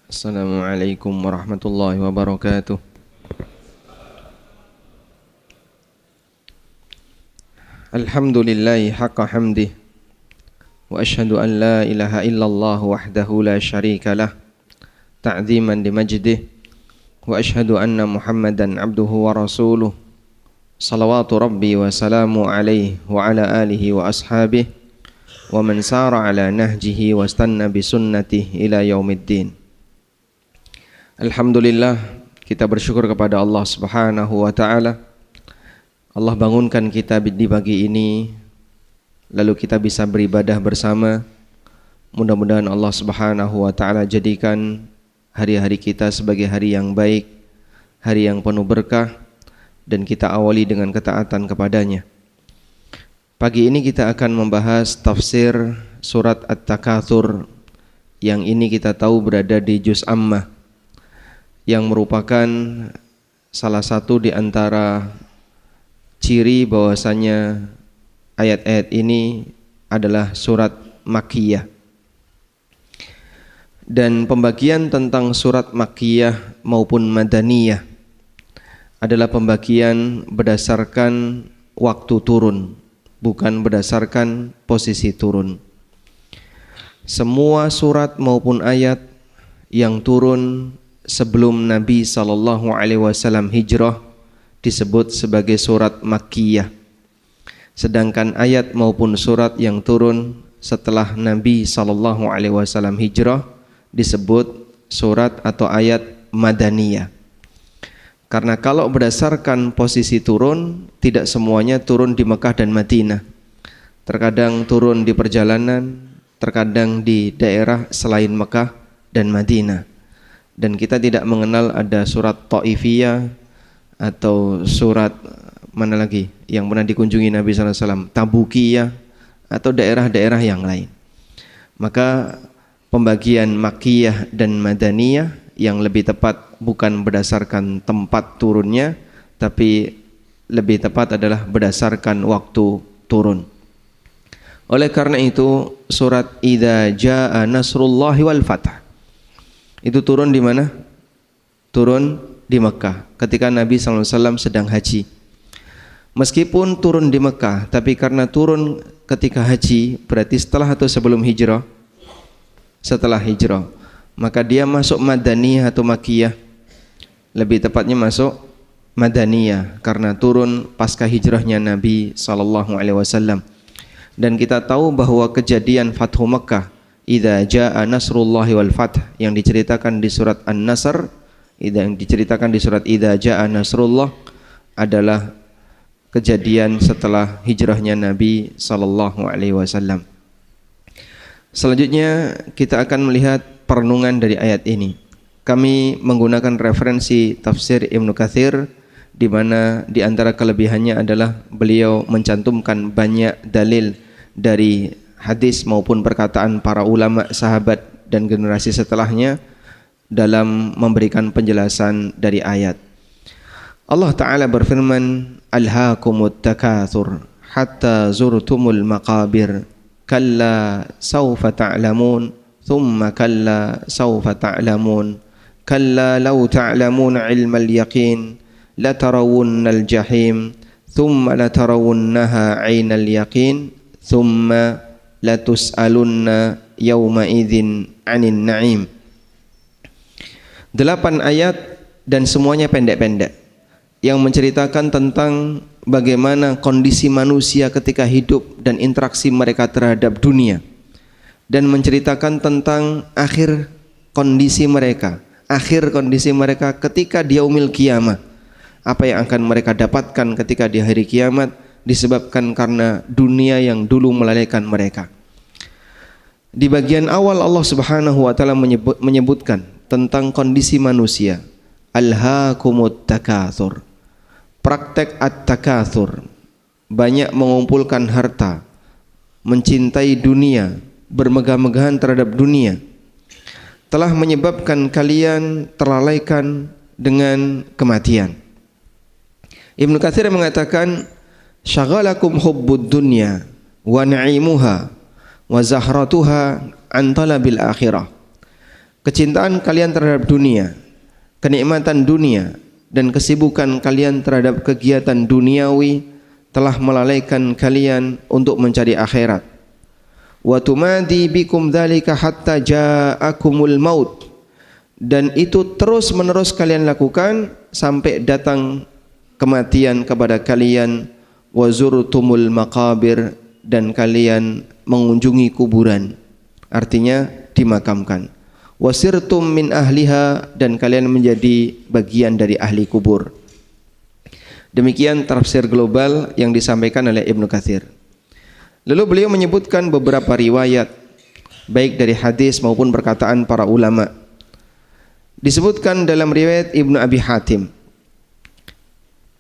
Assalamualaikum warahmatullahi wabarakatuh. Alhamdulillahi haqqa hamdih. Wa ashhadu an la ilaha illallah wahdahu la syarika lah, ta'ziman li majdih. Wa ashhadu anna Muhammadan abduhu wa rasuluh. Salawatu rabbi wa salamu alaihi wa ala alihi wa ashabihi wa man sara ala nahjihi wa istanna bi sunnatihi ila yaumiddin. Alhamdulillah, kita bersyukur kepada Allah Subhanahu wa taala. Allah bangunkan kita di pagi ini, lalu kita bisa beribadah bersama. Mudah-mudahan Allah Subhanahu wa taala jadikan hari-hari kita sebagai hari yang baik, hari yang penuh berkah, dan kita awali dengan ketaatan kepadanya. Pagi ini kita akan membahas tafsir surat At-Takatsur yang ini kita tahu berada di juz Ammah, yang merupakan salah satu di antara ciri bahwasanya ayat-ayat ini adalah surat Makkiyah. Dan pembagian tentang surat Makkiyah maupun Madaniyah adalah pembagian berdasarkan waktu turun, bukan berdasarkan posisi turun. Semua surat maupun ayat yang turun sebelum Nabi SAW hijrah disebut sebagai surat Makkiyah. Sedangkan ayat maupun surat yang turun setelah Nabi SAW hijrah disebut surat atau ayat Madaniyah. Karena kalau berdasarkan posisi turun, tidak semuanya turun di Mekah dan Madinah. Terkadang turun di perjalanan, terkadang di daerah selain Mekah dan Madinah. Dan kita tidak mengenal ada surat Taifiyah atau surat mana lagi yang pernah dikunjungi Nabi SAW, Tabukiyah atau daerah-daerah yang lain. Maka pembagian Makkiyah dan Madaniyah yang lebih tepat bukan berdasarkan tempat turunnya, tapi lebih tepat adalah berdasarkan waktu turun. Oleh karena itu surat Idza Jaa Nasrullahi wal Fath itu turun di mana? Turun di Mekah ketika Nabi SAW sedang haji. Meskipun turun di Mekah, tapi karena turun ketika haji, berarti setelah atau sebelum hijrah? Setelah hijrah. Maka dia masuk Madaniyah atau Makkiyah? Lebih tepatnya masuk Madaniyah karena turun pasca hijrahnya Nabi SAW. Dan kita tahu bahwa kejadian Fathu Mekah, Idza Jaa Nasrullahi wal Fath, yang diceritakan di surat An-Nasr, yang diceritakan di surat Idza Jaa Nasrullah, adalah kejadian setelah hijrahnya Nabi SAW. Selanjutnya kita akan melihat perenungan dari ayat ini. Kami menggunakan referensi tafsir Ibnu Katsir, di mana di antara kelebihannya adalah beliau mencantumkan banyak dalil dari hadis maupun perkataan para ulama, sahabat dan generasi setelahnya dalam memberikan penjelasan dari ayat. Allah Ta'ala berfirman, Alhaakumut takatsur hatta zurtumul maqabir kalla sawfa ta'lamun thumma kalla sawfa ta'lamun kalla law ta'lamun ilmal yaqin latarawunnal jahim thumma latarawunnaha 'ainal yaqin thumma latus'alunna yawma idzin 'anin na'im. 8 ayat dan semuanya pendek-pendek yang menceritakan tentang bagaimana kondisi manusia ketika hidup dan interaksi mereka terhadap dunia, dan menceritakan tentang akhir kondisi mereka ketika di yaumil qiyamah. Apa yang akan mereka dapatkan ketika di hari kiamat disebabkan karena dunia yang dulu melalaikan mereka. Di bagian awal Allah Subhanahu wa taala menyebutkan tentang kondisi manusia. Alhaakumut takatsur. Praktek at-takatsur, banyak mengumpulkan harta, mencintai dunia, bermegah-megahan terhadap dunia, telah menyebabkan kalian terlalaikan dengan kematian. Ibnu Katsir mengatakan, syagalakum hubbud dunya wa na'imuha wa zahratuha an talabil akhirah. kecintaan kalian terhadap dunia, kenikmatan dunia, dan kesibukan kalian terhadap kegiatan duniawi telah melalaikan kalian untuk mencari akhirat. Wa tumadi bikum dzalika hatta ja'akumul maut, dan itu terus menerus kalian lakukan sampai datang kematian kepada kalian. Wa zurtumul maqabir, dan kalian mengunjungi kuburan, artinya dimakamkan. Wasirtum min ahliha, dan kalian menjadi bagian dari ahli kubur. Demikian tafsir global yang disampaikan oleh Ibnu Katsir. Lalu beliau menyebutkan beberapa riwayat baik dari hadis maupun perkataan para ulama. Disebutkan dalam riwayat Ibnu Abi Hatim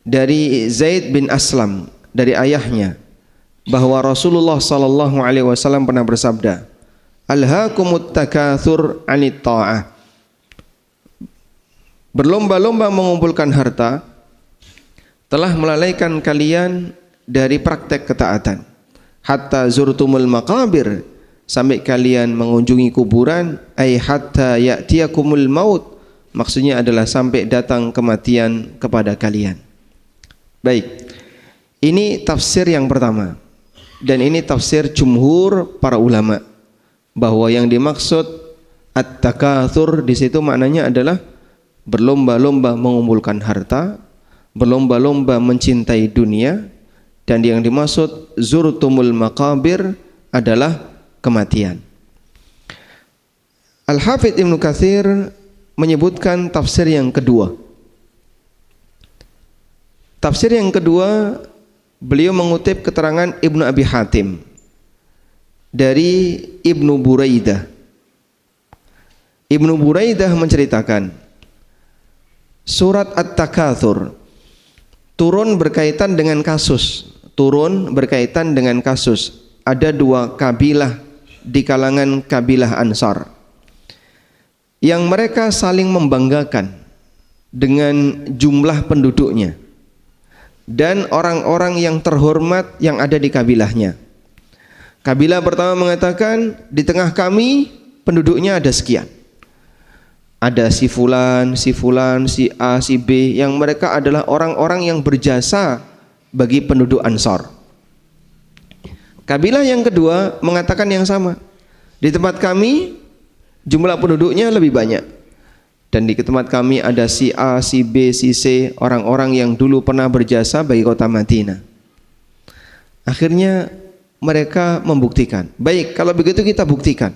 dari Zaid bin Aslam dari ayahnya bahwa Rasulullah sallallahu alaihi wasallam pernah bersabda, "Alhaakumut takatsur 'anit ta'ah." Berlomba-lomba mengumpulkan harta telah melalaikan kalian dari praktek ketaatan. Hatta zurtumul maqabir, sampai kalian mengunjungi kuburan. Ay hatta ya'tiyakumul maut, maksudnya adalah sampai datang kematian kepada kalian. Baik, ini tafsir yang pertama, dan ini tafsir jumhur para ulama, bahwa yang dimaksud at-takatsur di situ maknanya adalah berlomba-lomba mengumpulkan harta, berlomba-lomba mencintai dunia, dan yang dimaksud zurtumul maqabir adalah kematian. Al-Hafidz Ibnu Katsir menyebutkan tafsir yang kedua. Tafsir yang kedua, beliau mengutip keterangan Ibnu Abi Hatim dari Ibnu Buraidah. Ibnu Buraidah menceritakan surat At-Takatsur turun berkaitan dengan kasus. Ada dua kabilah di kalangan kabilah Ansar yang mereka saling membanggakan dengan jumlah penduduknya dan orang-orang yang terhormat yang ada di kabilahnya. Kabilah pertama mengatakan, di tengah kami penduduknya ada sekian. Ada si fulan, si A, si B, yang mereka adalah orang-orang yang berjasa bagi penduduk Ansar. Kabilah yang kedua mengatakan yang sama. Di tempat kami jumlah penduduknya lebih banyak. Dan di tempat kami ada si A, si B, si C, orang-orang yang dulu pernah berjasa bagi kota Madinah. Akhirnya mereka membuktikan, baik kalau begitu kita buktikan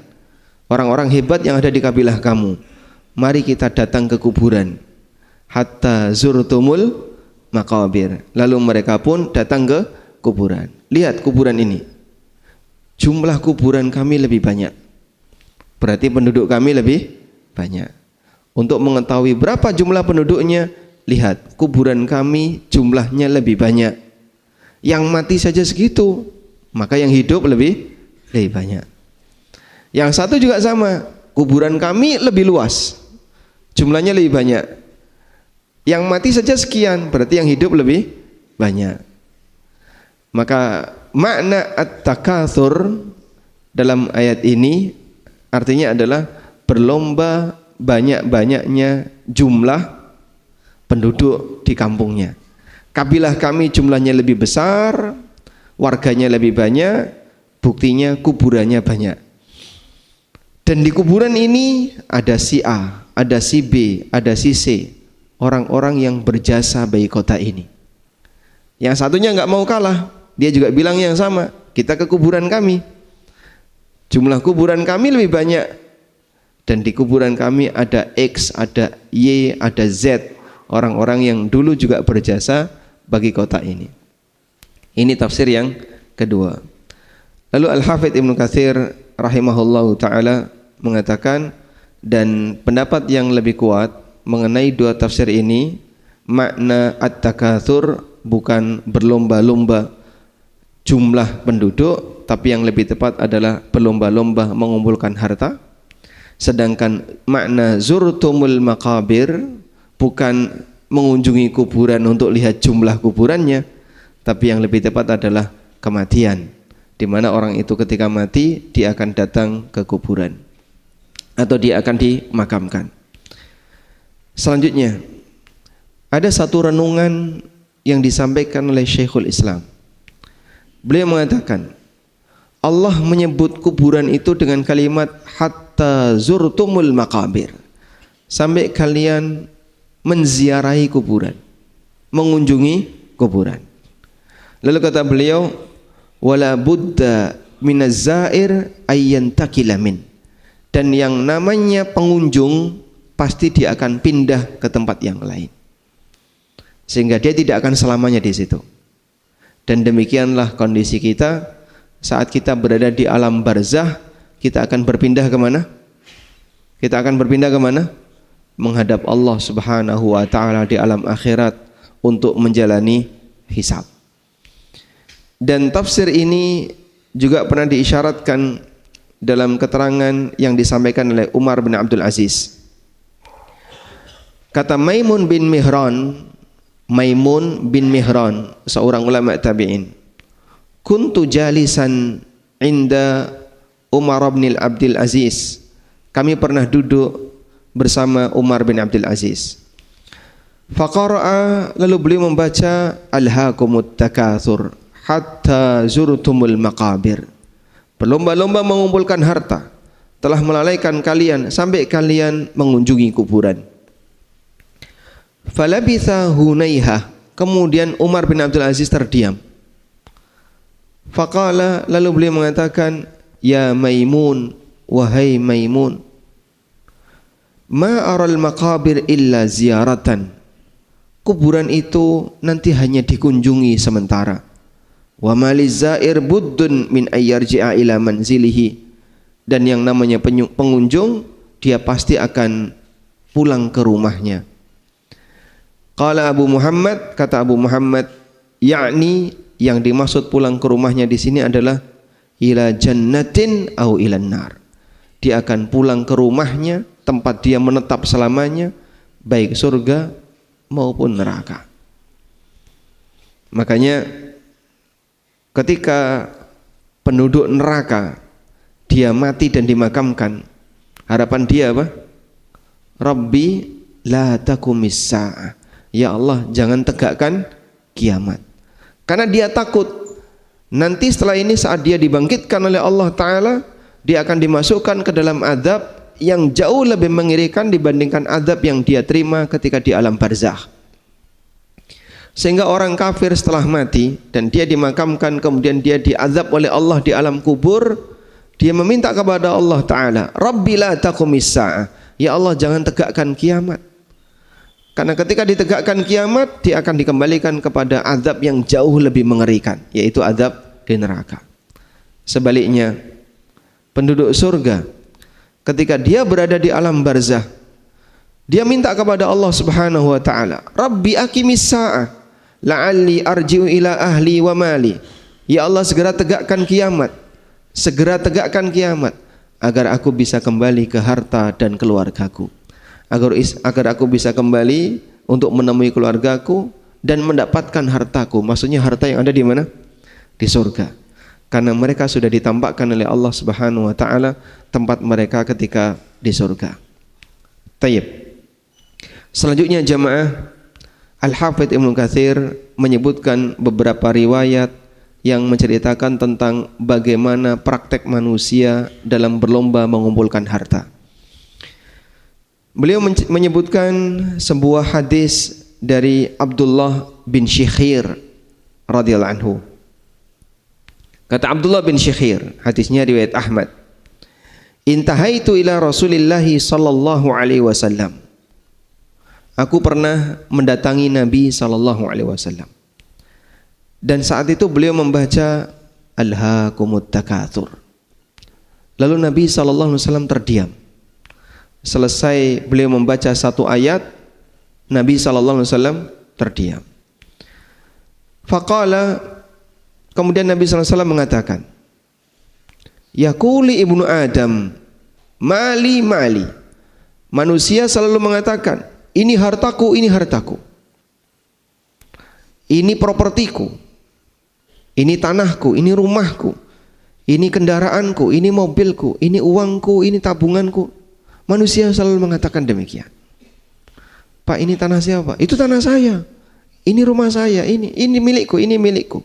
orang-orang hebat yang ada di kabilah kamu. Mari kita datang ke kuburan. Hatta zurtumul maqabir. Lalu mereka pun datang ke kuburan. Lihat kuburan ini, jumlah kuburan kami lebih banyak, berarti penduduk kami lebih banyak. Untuk mengetahui berapa jumlah penduduknya, lihat kuburan kami jumlahnya lebih banyak. Yang mati saja segitu, maka yang hidup lebih banyak. Yang satu juga sama, kuburan kami lebih luas, jumlahnya lebih banyak. Yang mati saja sekian, berarti yang hidup lebih banyak. Maka makna at-takatsur dalam ayat ini artinya adalah berlomba banyak-banyaknya jumlah penduduk di kampungnya. Kabilah kami jumlahnya lebih besar, warganya lebih banyak, buktinya kuburannya banyak. Dan di kuburan ini ada si A, ada si B, ada si C, orang-orang yang berjasa bagi kota ini. Yang satunya nggak mau kalah, dia juga bilang yang sama, kita ke kuburan kami. Jumlah kuburan kami lebih banyak, dan di kuburan kami ada X, ada Y, ada Z, orang-orang yang dulu juga berjasa bagi kota ini. Ini tafsir yang kedua. Lalu Al-Hafidz Ibnu Katsir rahimahullahu ta'ala mengatakan, dan pendapat yang lebih kuat mengenai dua tafsir ini, makna at-takatsur bukan berlomba-lomba jumlah penduduk, tapi yang lebih tepat adalah berlomba-lomba mengumpulkan harta. Sedangkan makna zurtumul maqabir bukan mengunjungi kuburan untuk lihat jumlah kuburannya, tapi yang lebih tepat adalah kematian, di mana orang itu ketika mati dia akan datang ke kuburan. atau dia akan dimakamkan. Selanjutnya, ada satu renungan yang disampaikan oleh Syekhul Islam. Beliau mengatakan, Allah menyebut kuburan itu dengan kalimat hatta zurtumul maqabir, sampai kalian menziarahi kuburan, mengunjungi kuburan. Lalu kata beliau, wala budda minaz zair ayyantakila min, dan yang namanya pengunjung pasti dia akan pindah ke tempat yang lain, sehingga dia tidak akan selamanya di situ. Dan demikianlah kondisi kita saat kita berada di alam barzah. Kita akan berpindah kemana? Kita akan berpindah kemana? Menghadap Allah Subhanahu wa ta'ala di alam akhirat untuk menjalani hisab. Dan tafsir ini juga pernah diisyaratkan dalam keterangan yang disampaikan oleh Umar bin Abdul Aziz. Kata Maimun bin Mihran, seorang ulama tabi'in, kuntu jalisan inda Umar bin Abdul Aziz. Kami pernah duduk bersama Umar bin Abdul Aziz. Faqara'a, lalu beliau membaca alhaakumut takatsur hatta zurtumul maqabir. Berlomba-lomba mengumpulkan harta telah melalaikan kalian sampai kalian mengunjungi kuburan. Falabitha hunaiha, kemudian Umar bin Abdul Aziz terdiam. Faqala, lalu beliau mengatakan, ya Maimun, wahai Maimun, ma aral maqabir illa ziyaratan, kuburan itu nanti hanya dikunjungi sementara. Wa maliz zair buddun min ayyarji'a ila manzilihi, dan yang namanya pengunjung dia pasti akan pulang ke rumahnya. Qala Abu Muhammad, kata Abu Muhammad, yakni yang dimaksud pulang ke rumahnya di sini adalah ila jannatin au ilan nar. Dia akan pulang ke rumahnya, tempat dia menetap selamanya, baik surga maupun neraka. Makanya ketika penduduk neraka dia mati dan dimakamkan, harapan dia apa? Rabbi la taqumis sa'ah, ya Allah jangan tegakkan kiamat. Karena dia takut nanti setelah ini saat dia dibangkitkan oleh Allah Ta'ala, dia akan dimasukkan ke dalam azab yang jauh lebih mengerikan dibandingkan azab yang dia terima ketika di alam barzakh. Sehingga orang kafir setelah mati dan dia dimakamkan, kemudian dia diazab oleh Allah di alam kubur, dia meminta kepada Allah Ta'ala, Rabbi la taqumis sa'ah, ya Allah jangan tegakkan kiamat. Karena ketika ditegakkan kiamat, dia akan dikembalikan kepada azab yang jauh lebih mengerikan, yaitu azab di neraka. Sebaliknya, penduduk surga ketika dia berada di alam barzah, dia minta kepada Allah Subhanahu wa ta'ala, Rabbi aqimis sa'ah la'alli arji'u ila ahli wa mali, ya Allah segera tegakkan kiamat, segera tegakkan kiamat agar aku bisa kembali ke harta dan keluargaku, agar aku bisa kembali untuk menemui keluargaku dan mendapatkan hartaku. Maksudnya harta yang ada di mana? Di surga. Karena mereka sudah ditampakkan oleh Allah Subhanahu wa ta'ala tempat mereka ketika di surga. Tayyib. Selanjutnya jamaah, Al-Hafidz Ibnu Katsir menyebutkan beberapa riwayat yang menceritakan tentang bagaimana praktek manusia dalam berlomba mengumpulkan harta. Beliau menyebutkan sebuah hadis dari Abdullah bin Syikhir radhiyallahu anhu. Kata Abdullah bin Syikhir, hadisnya riwayat Ahmad, intahaitu ila Rasulillah sallallahu alaihi wasallam. Aku pernah mendatangi Nabi sallallahu alaihi wasallam. Dan saat itu beliau membaca Alhaakumut Takatsur. Lalu Nabi sallallahu alaihi wasallam terdiam. Selesai beliau membaca satu ayat, Nabi sallallahu alaihi wasallam terdiam. Faqala, kemudian Nabi sallallahu alaihi wasallam mengatakan, yaquli ibnu Adam, mali mali. Manusia selalu mengatakan, ini hartaku, ini hartaku. Ini propertiku. Ini tanahku, ini rumahku. Ini kendaraanku, ini mobilku, ini uangku, ini tabunganku. Manusia selalu mengatakan demikian. Pak, ini tanah siapa? Itu tanah saya. Ini rumah saya, ini milikku, ini milikku.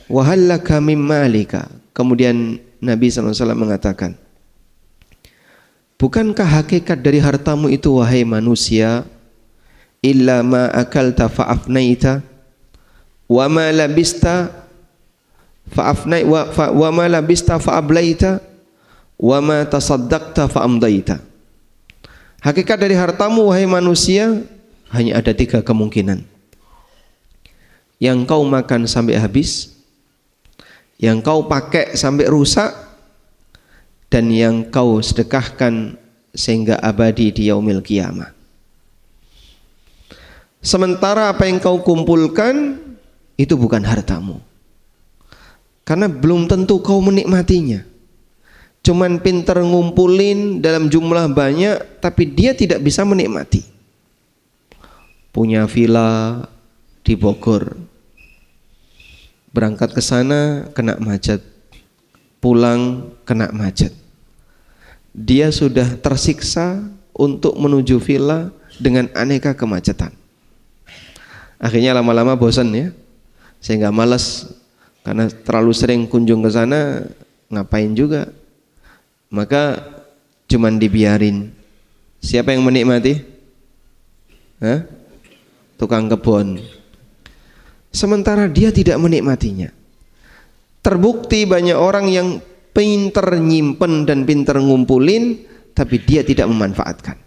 Wa hallaka mim malika. Kemudian Nabi SAW mengatakan, bukankah hakikat dari hartamu itu, wahai manusia, illa ma akalta fa'afnaita wa ma labista fa'afnai wa ma labista fa'ablaita wa ma tasaddaqta fa'amdaita. Hakikat dari hartamu, wahai manusia, hanya ada 3 kemungkinan. Yang kau makan sampai habis, yang kau pakai sampai rusak, dan yang kau sedekahkan sehingga abadi di yaumil qiyamah. Sementara apa yang kau kumpulkan itu bukan hartamu, karena belum tentu kau menikmatinya. Cuman pinter ngumpulin dalam jumlah banyak, tapi dia tidak bisa menikmati. Punya villa di Bogor, berangkat ke sana kena macet, pulang kena macet. Dia sudah tersiksa untuk menuju villa dengan aneka kemacetan. Akhirnya lama-lama bosan ya, sehingga malas karena terlalu sering kunjung ke sana, ngapain juga. Maka cuman dibiarin. Siapa yang menikmati? Tukang kebun. Sementara dia tidak menikmatinya. Terbukti banyak orang yang pinter nyimpen dan pinter ngumpulin, tapi dia tidak memanfaatkan.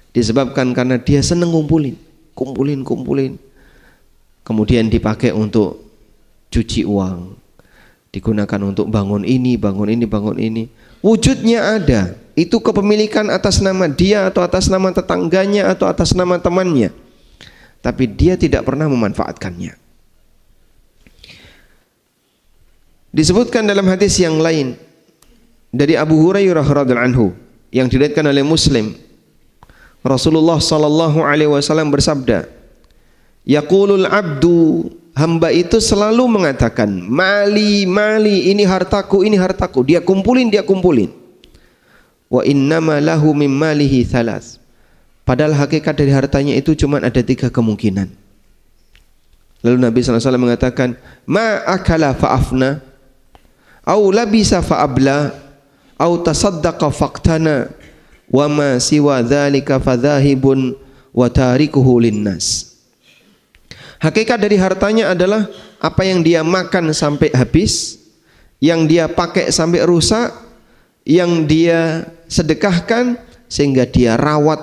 Disebabkan karena dia seneng ngumpulin, kumpulin. Kemudian dipakai untuk cuci uang, digunakan untuk bangun ini. Wujudnya ada, itu kepemilikan atas nama dia atau atas nama tetangganya atau atas nama temannya, tapi dia tidak pernah memanfaatkannya. Disebutkan dalam hadis yang lain dari Abu Hurairah radhiyallahu anhu yang diriwayatkan oleh Muslim, Rasulullah sallallahu alaihi wasallam bersabda, yaqulul abdu, hamba itu selalu mengatakan, mali, ini hartaku. Dia kumpulin. Wa innama lahu mim malihi thalas. Padahal hakikat dari hartanya itu cuma ada 3 kemungkinan. Lalu Nabi SAW mengatakan, ma akala fa'afna, au labisa fa'abla, au tasaddaqa faqtana, wa ma siwa dhalika fadhahibun wa tarikuhu linnas. Hakikat dari hartanya adalah apa yang dia makan sampai habis, yang dia pakai sampai rusak, yang dia sedekahkan sehingga dia rawat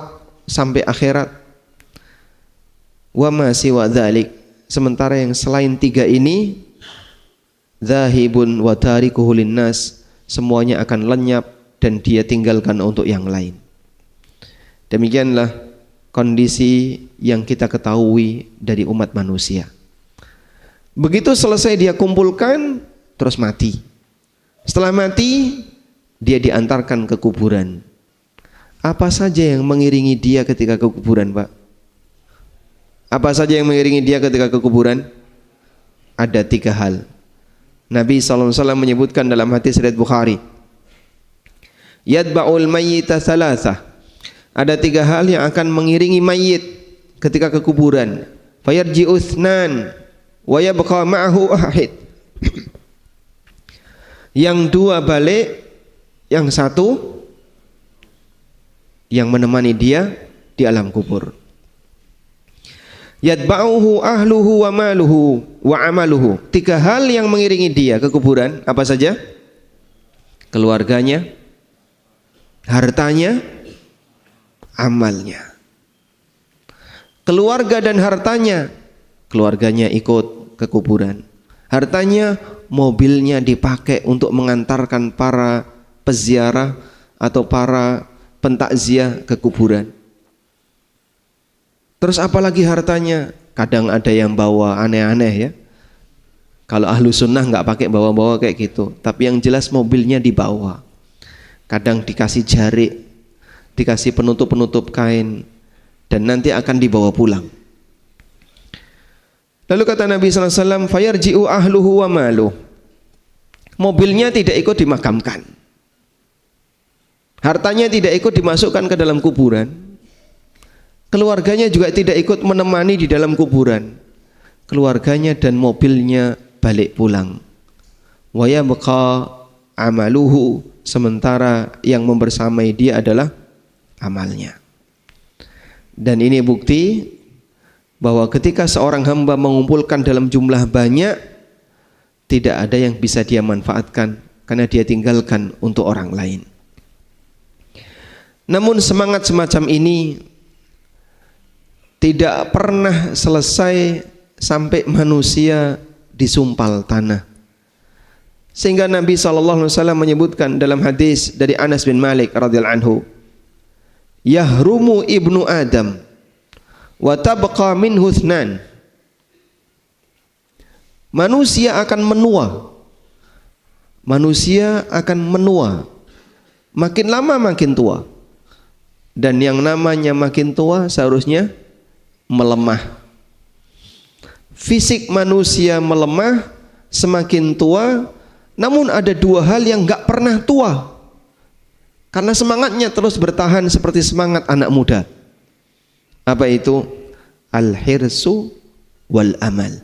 sampai akhirat. Wa ma siwa dzalik, sementara yang selain 3 ini, dzahibun wa tarikuhu linnas, semuanya akan lenyap dan dia tinggalkan untuk yang lain. Demikianlah kondisi yang kita ketahui dari umat manusia. Begitu selesai dia kumpulkan, terus mati. Setelah mati, dia diantarkan ke kuburan. Apa saja yang mengiringi dia ketika ke kuburan, Pak? Apa saja yang mengiringi dia ketika ke kuburan? Ada 3 hal. Nabi SAW menyebutkan dalam hadis riwayat Bukhari, yadba'ul mayyita thalathah. Ada 3 hal yang akan mengiringi mayit ketika ke kuburan. Fayarji'u itsnan wa yabqa ma'ahu ahid. Yang 2 balik, yang 1 yang menemani dia di alam kubur. Yadba'uhu ahluhu wa maluhu wa amaluhu. 3 hal yang mengiringi dia ke kuburan, apa saja? Keluarganya, hartanya, amalnya. Keluarga dan hartanya, keluarganya ikut ke kuburan. Hartanya, mobilnya dipakai untuk mengantarkan para peziarah atau para pentakziah ke kuburan. Terus apalagi hartanya? Kadang ada yang bawa aneh-aneh ya. Kalau ahlu sunnah nggak pakai bawa-bawa kayak gitu, tapi yang jelas mobilnya dibawa. Kadang dikasih jarik, dikasih penutup-penutup kain, dan nanti akan dibawa pulang. Lalu kata Nabi SAW, fayarji'u ahluhu wa maluh. Mobilnya tidak ikut dimakamkan, Hartanya tidak ikut dimasukkan ke dalam kuburan, keluarganya juga tidak ikut menemani di dalam kuburan. Keluarganya dan mobilnya balik pulang. Wa yabqa amaluhu, sementara yang membersamai dia adalah amalnya. Dan ini bukti bahwa ketika seorang hamba mengumpulkan dalam jumlah banyak, tidak ada yang bisa dia manfaatkan karena dia tinggalkan untuk orang lain. Namun semangat semacam ini tidak pernah selesai sampai manusia disumpal tanah. Sehingga Nabi SAW menyebutkan dalam hadis dari Anas bin Malik radhiyallahu anhu, yahrumu ibnu Adam wa tabqa minhu ithnan. Manusia akan menua. Manusia akan menua. Makin lama makin tua. Dan yang namanya makin tua seharusnya melemah. Fisik manusia melemah semakin tua, namun ada dua hal yang gak pernah tua. Karena semangatnya terus bertahan seperti semangat anak muda. Apa itu? Al-hirsu wal amal.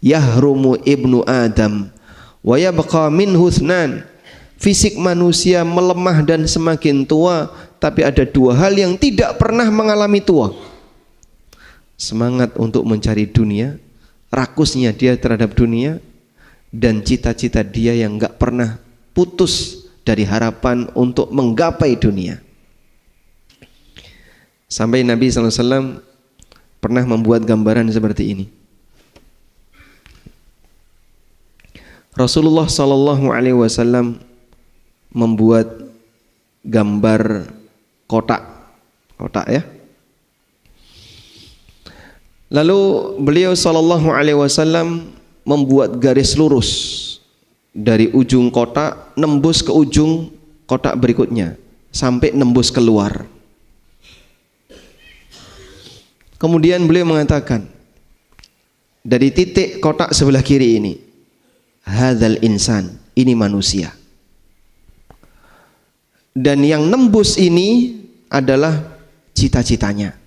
Yahrumu ibnu Adam wa yabqa minhu ithnan. Fisik manusia melemah dan semakin tua, tapi ada dua hal yang tidak pernah mengalami tua. Semangat untuk mencari dunia, rakusnya dia terhadap dunia, dan cita-cita dia yang gak pernah putus dari harapan untuk menggapai dunia. Sampai Nabi SAW pernah membuat gambaran seperti ini. Rasulullah SAW membuat gambar kotak ya. Lalu beliau SAW membuat garis lurus dari ujung kotak nembus ke ujung kotak berikutnya sampai nembus keluar. Kemudian beliau mengatakan, dari titik kotak sebelah kiri ini, hadzal insan, ini manusia. Dan yang nembus ini adalah cita-citanya.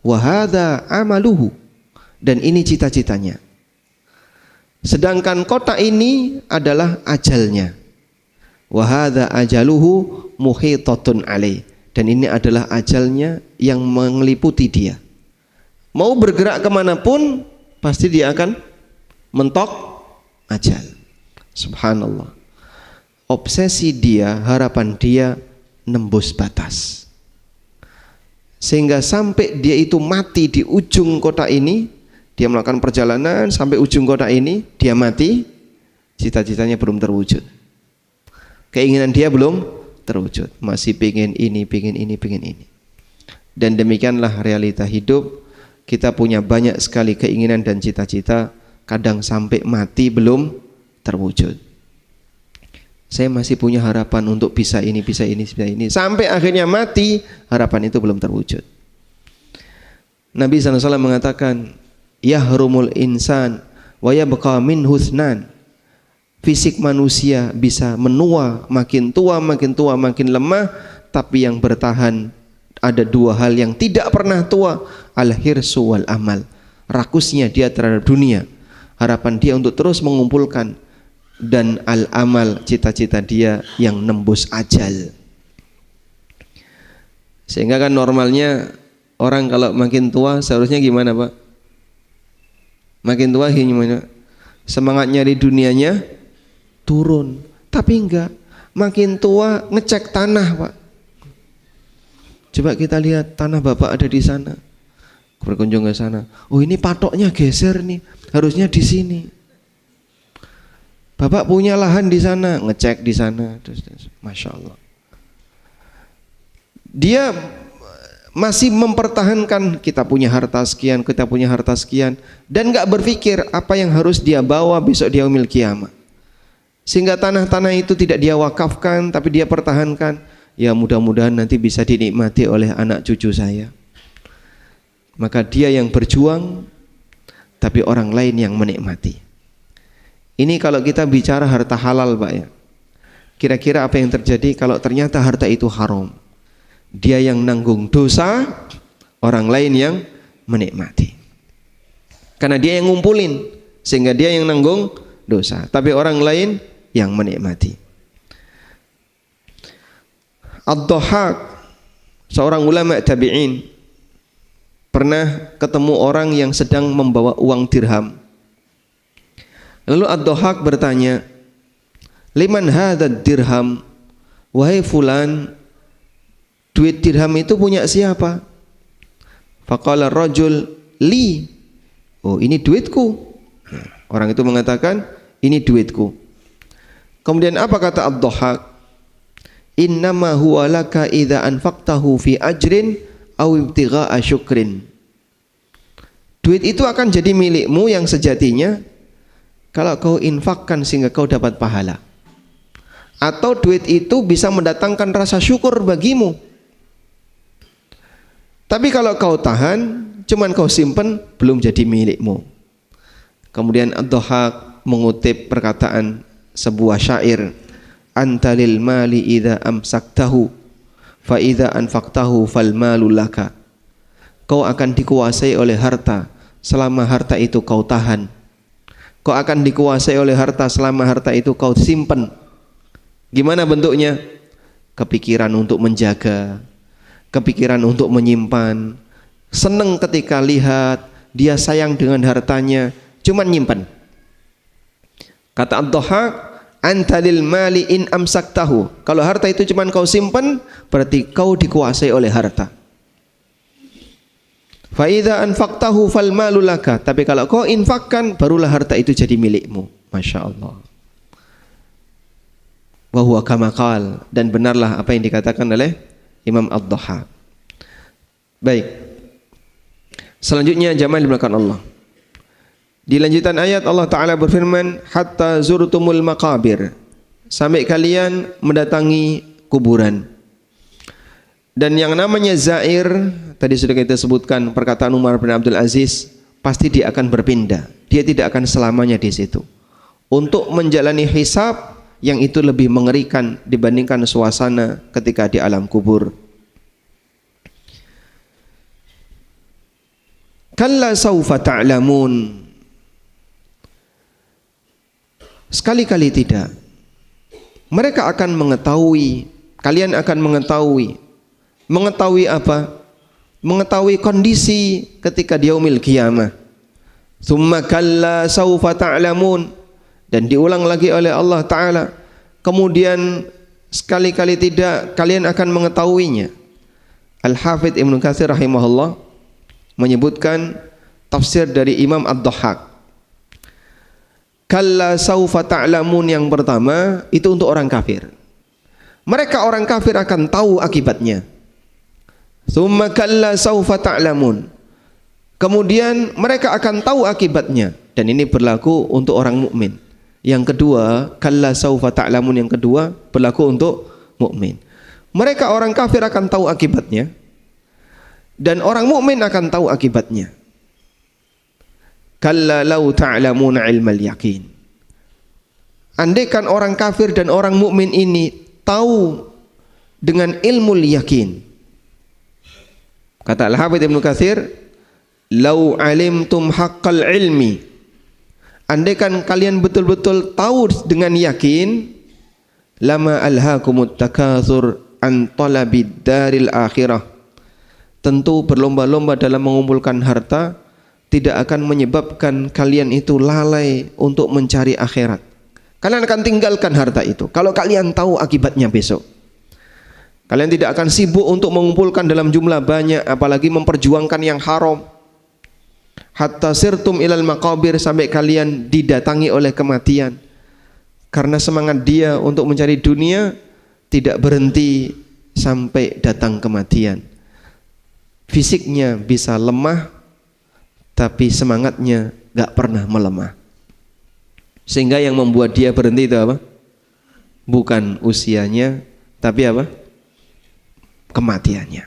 Wa hadza amaluhu, dan ini cita-citanya. Sedangkan kotak ini adalah ajalnya. Wa hadza ajaluhu muhitatun alaih, dan ini adalah ajalnya yang mengeliputi dia. Mau bergerak kemanapun pasti dia akan mentok ajal. Subhanallah. Obsesi dia, harapan dia nembus batas. Sehingga sampai dia itu mati di ujung kota ini, dia melakukan perjalanan sampai ujung kota ini, dia mati, cita-citanya belum terwujud. Keinginan dia belum terwujud, masih pengen ini, pengen ini, pengen ini. Dan demikianlah realita hidup. Kita punya banyak sekali keinginan dan cita-cita, kadang sampai mati belum terwujud. Saya masih punya harapan untuk bisa ini, bisa ini, bisa ini. Sampai akhirnya mati, harapan itu belum terwujud. Nabi SAW mengatakan, yahrumul insan wa yabqa minhu ithnan. Fisik manusia bisa menua, makin tua, makin tua, makin lemah, tapi yang bertahan ada dua hal yang tidak pernah tua, al-hirsu wal amal. Rakusnya dia terhadap dunia, harapan dia untuk terus mengumpulkan, dan al-amal, cita-cita dia yang nembus ajal. Sehingga kan normalnya orang kalau makin tua seharusnya gimana, Pak? Makin tua gimana? Semangat nyari dunianya turun. Tapi enggak, makin tua ngecek tanah, Pak. Coba kita lihat tanah Bapak ada di sana. Berkunjung ke sana. Oh, ini patoknya geser nih, harusnya di sini. Bapak punya lahan di sana, ngecek di sana, terus. Masya Allah. Dia masih mempertahankan kita punya harta sekian, kita punya harta sekian, dan nggak berpikir apa yang harus dia bawa besok dia yaumil qiyamah. Sehingga tanah-tanah itu tidak dia wakafkan, tapi dia pertahankan. Ya mudah-mudahan nanti bisa dinikmati oleh anak cucu saya. Maka dia yang berjuang, tapi orang lain yang menikmati. Ini kalau kita bicara harta halal, Pak ya. Kira-kira apa yang terjadi kalau ternyata harta itu haram? Dia yang nanggung dosa, orang lain yang menikmati. Karena dia yang ngumpulin, sehingga dia yang nanggung dosa, tapi orang lain yang menikmati. Ad-Dhahhak, seorang ulama tabi'in, pernah ketemu orang yang sedang membawa uang dirham. Lalu Ad-Dhahhak bertanya, "Liman hadzal dirham?" Wahai fulan, duit dirham itu punya siapa? Faqala rajul, "Li." Oh, ini duitku. Orang itu mengatakan, ini duitku. Kemudian apa kata Ad-Dhahhak? Innama huwa laka idza anfaqtahu fi ajrin aw ibtigha'a syukrin. Duit itu akan jadi milikmu yang sejatinya kalau kau infakkan sehingga kau dapat pahala, atau duit itu bisa mendatangkan rasa syukur bagimu. Tapi kalau kau tahan, cuman kau simpen, belum jadi milikmu. Kemudian Ad-Dhahhak mengutip perkataan sebuah syair, "Anta lil mali idza amsaktahu fa idza anfaqtahu fal malu laka." Kau akan dikuasai oleh harta selama harta itu kau tahan. Kau akan dikuasai oleh harta selama harta itu kau simpan. Gimana bentuknya? Kepikiran untuk menjaga, kepikiran untuk menyimpan, senang ketika lihat dia sayang dengan hartanya, cuman nyimpan. Kata Ad-Dhahhak, "Anta lil mali in amsaktahu." Kalau harta itu cuman kau simpan, berarti kau dikuasai oleh harta. Fa idza anfaqtahu fal malu laka. Tapi kalau kau infakkan, barulah harta itu jadi milikmu. Masya Allah. Wa huwa kama qala, dan benarlah apa yang dikatakan oleh Imam Ad-Dhahhak. Baik. Selanjutnya jamaah dimulakan Allah. Di lanjutan ayat Allah Ta'ala berfirman, "Hatta zurtumul maqabir." Sampai kalian mendatangi kuburan. Dan yang namanya zair, tadi sudah kita sebutkan perkataan Umar bin Abdul Aziz, pasti dia akan berpindah. Dia tidak akan selamanya di situ. Untuk menjalani hisab yang itu lebih mengerikan dibandingkan suasana ketika di alam kubur. Kalla saufa ta'lamun. Sekali-kali tidak. Mereka akan mengetahui, kalian akan mengetahui. Mengetahui apa? Mengetahui kondisi ketika di yaumil qiyamah. Tsumma kalla saufa ta'lamun. Dan diulang lagi oleh Allah Ta'ala. Kemudian sekali-kali tidak, kalian akan mengetahuinya. Al-Hafidh Ibnu Katsir rahimahullah menyebutkan tafsir dari Imam Ad-Dhahhak. Kalla saufa ta'lamun yang pertama itu untuk orang kafir. Mereka orang kafir akan tahu akibatnya. Tsumma kalla saufa ta'lamun. Kemudian mereka akan tahu akibatnya, dan ini berlaku untuk orang mukmin. Yang kedua, kalla saufa ta'lamun yang kedua berlaku untuk mukmin. Mereka orang kafir akan tahu akibatnya, dan orang mukmin akan tahu akibatnya. Kalla law ta'lamuna ilmal yaqin. Andaikan orang kafir dan orang mukmin ini tahu dengan ilmu yakin. Kata Al-Hafidz Ibnu Katsir, "Lau alimtum haqqal ilmi." Andaikan kalian betul-betul tahu dengan yakin, lama alhaakumut takatsur an talabid daril akhirah. Tentu berlomba-lomba dalam mengumpulkan harta tidak akan menyebabkan kalian itu lalai untuk mencari akhirat. Kalian akan tinggalkan harta itu kalau kalian tahu akibatnya besok. Kalian tidak akan sibuk untuk mengumpulkan dalam jumlah banyak, apalagi memperjuangkan yang haram. Hatta sirtum ilal maqabir, sampai kalian didatangi oleh kematian. Karena semangat dia untuk mencari dunia tidak berhenti sampai datang kematian. Fisiknya bisa lemah, tapi semangatnya gak pernah melemah. Sehingga yang membuat dia berhenti itu apa? Bukan usianya, tapi apa? Kematiannya.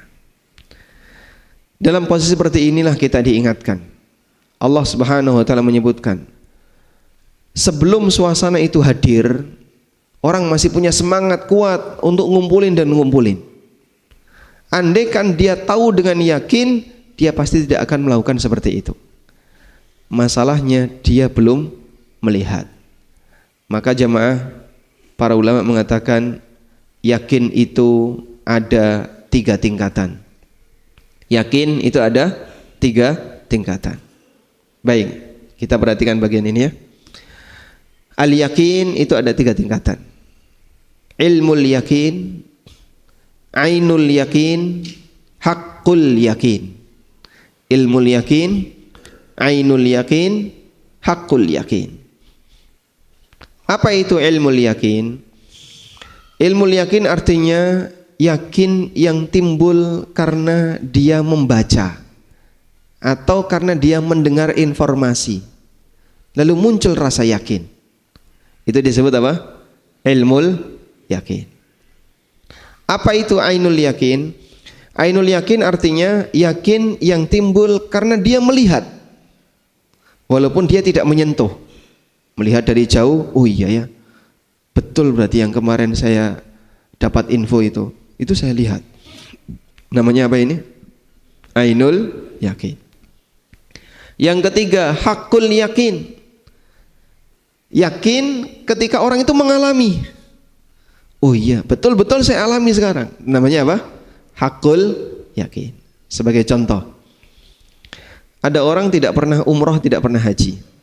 Dalam posisi seperti inilah kita diingatkan. Allah Subhanahu wa taala menyebutkan, sebelum suasana itu hadir, orang masih punya semangat kuat untuk ngumpulin dan ngumpulin. Andaikan dia tahu dengan yakin, dia pasti tidak akan melakukan seperti itu. Masalahnya dia belum melihat. Maka jamaah, para ulama mengatakan yakin itu ada 3 tingkatan. Yakin itu ada 3 tingkatan. Baik, kita perhatikan bagian ini ya. Al-yakin itu ada 3 tingkatan. Ilmul yakin, ainul yakin, haqqul yakin. Ilmul yakin, ainul yakin, haqqul yakin. Apa itu ilmul yakin? Ilmul yakin artinya yakin yang timbul karena dia membaca atau karena dia mendengar informasi, lalu muncul rasa yakin. Itu disebut apa? Ilmul yakin. Apa itu ainul yakin? Ainul yakin artinya yakin yang timbul karena dia melihat, walaupun dia tidak menyentuh. Melihat dari jauh, oh iya ya, betul berarti yang kemarin saya dapat info itu saya lihat. Namanya apa ini? Ainul yakin. Yang ketiga, hakul yakin. Yakin ketika orang itu mengalami. Oh iya, betul-betul saya alami sekarang. Namanya apa? Hakul yakin. Sebagai contoh, ada orang tidak pernah umroh, tidak pernah haji.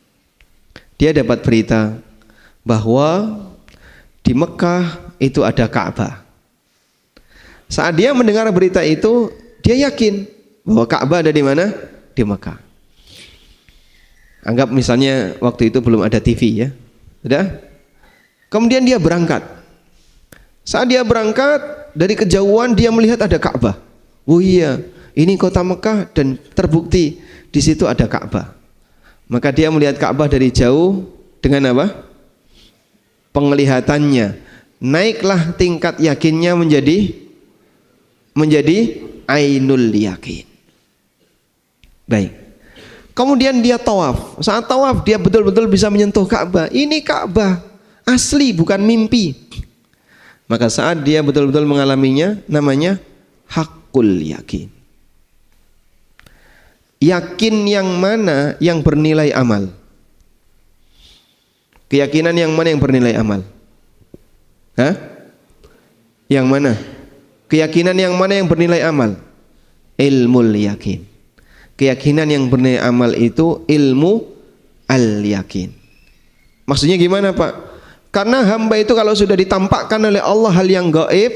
Dia dapat berita bahwa di Mekah itu ada Ka'bah. Saat dia mendengar berita itu, dia yakin bahwa Ka'bah ada di mana? Di Mekah. Anggap misalnya waktu itu belum ada TV ya. Sudah? Kemudian dia berangkat. Saat dia berangkat, dari kejauhan dia melihat ada Ka'bah. Oh iya, ini kota Mekah dan terbukti di situ ada Ka'bah. Maka dia melihat Ka'bah dari jauh dengan apa? Penglihatannya. Naiklah tingkat yakinnya menjadi ainul yakin. Baik. Kemudian dia tawaf. Saat tawaf dia betul-betul bisa menyentuh Ka'bah. Ini Ka'bah asli, bukan mimpi. Maka saat dia betul-betul mengalaminya, namanya hakul yakin. Yakin yang mana yang bernilai amal? Keyakinan yang mana yang bernilai amal? Hah? Yang mana? Keyakinan yang mana yang bernilai amal? Ilmul yakin. Keyakinan yang bernilai amal itu ilmu al-yakin. Maksudnya gimana Pak? Karena hamba itu kalau sudah ditampakkan oleh Allah hal yang gaib,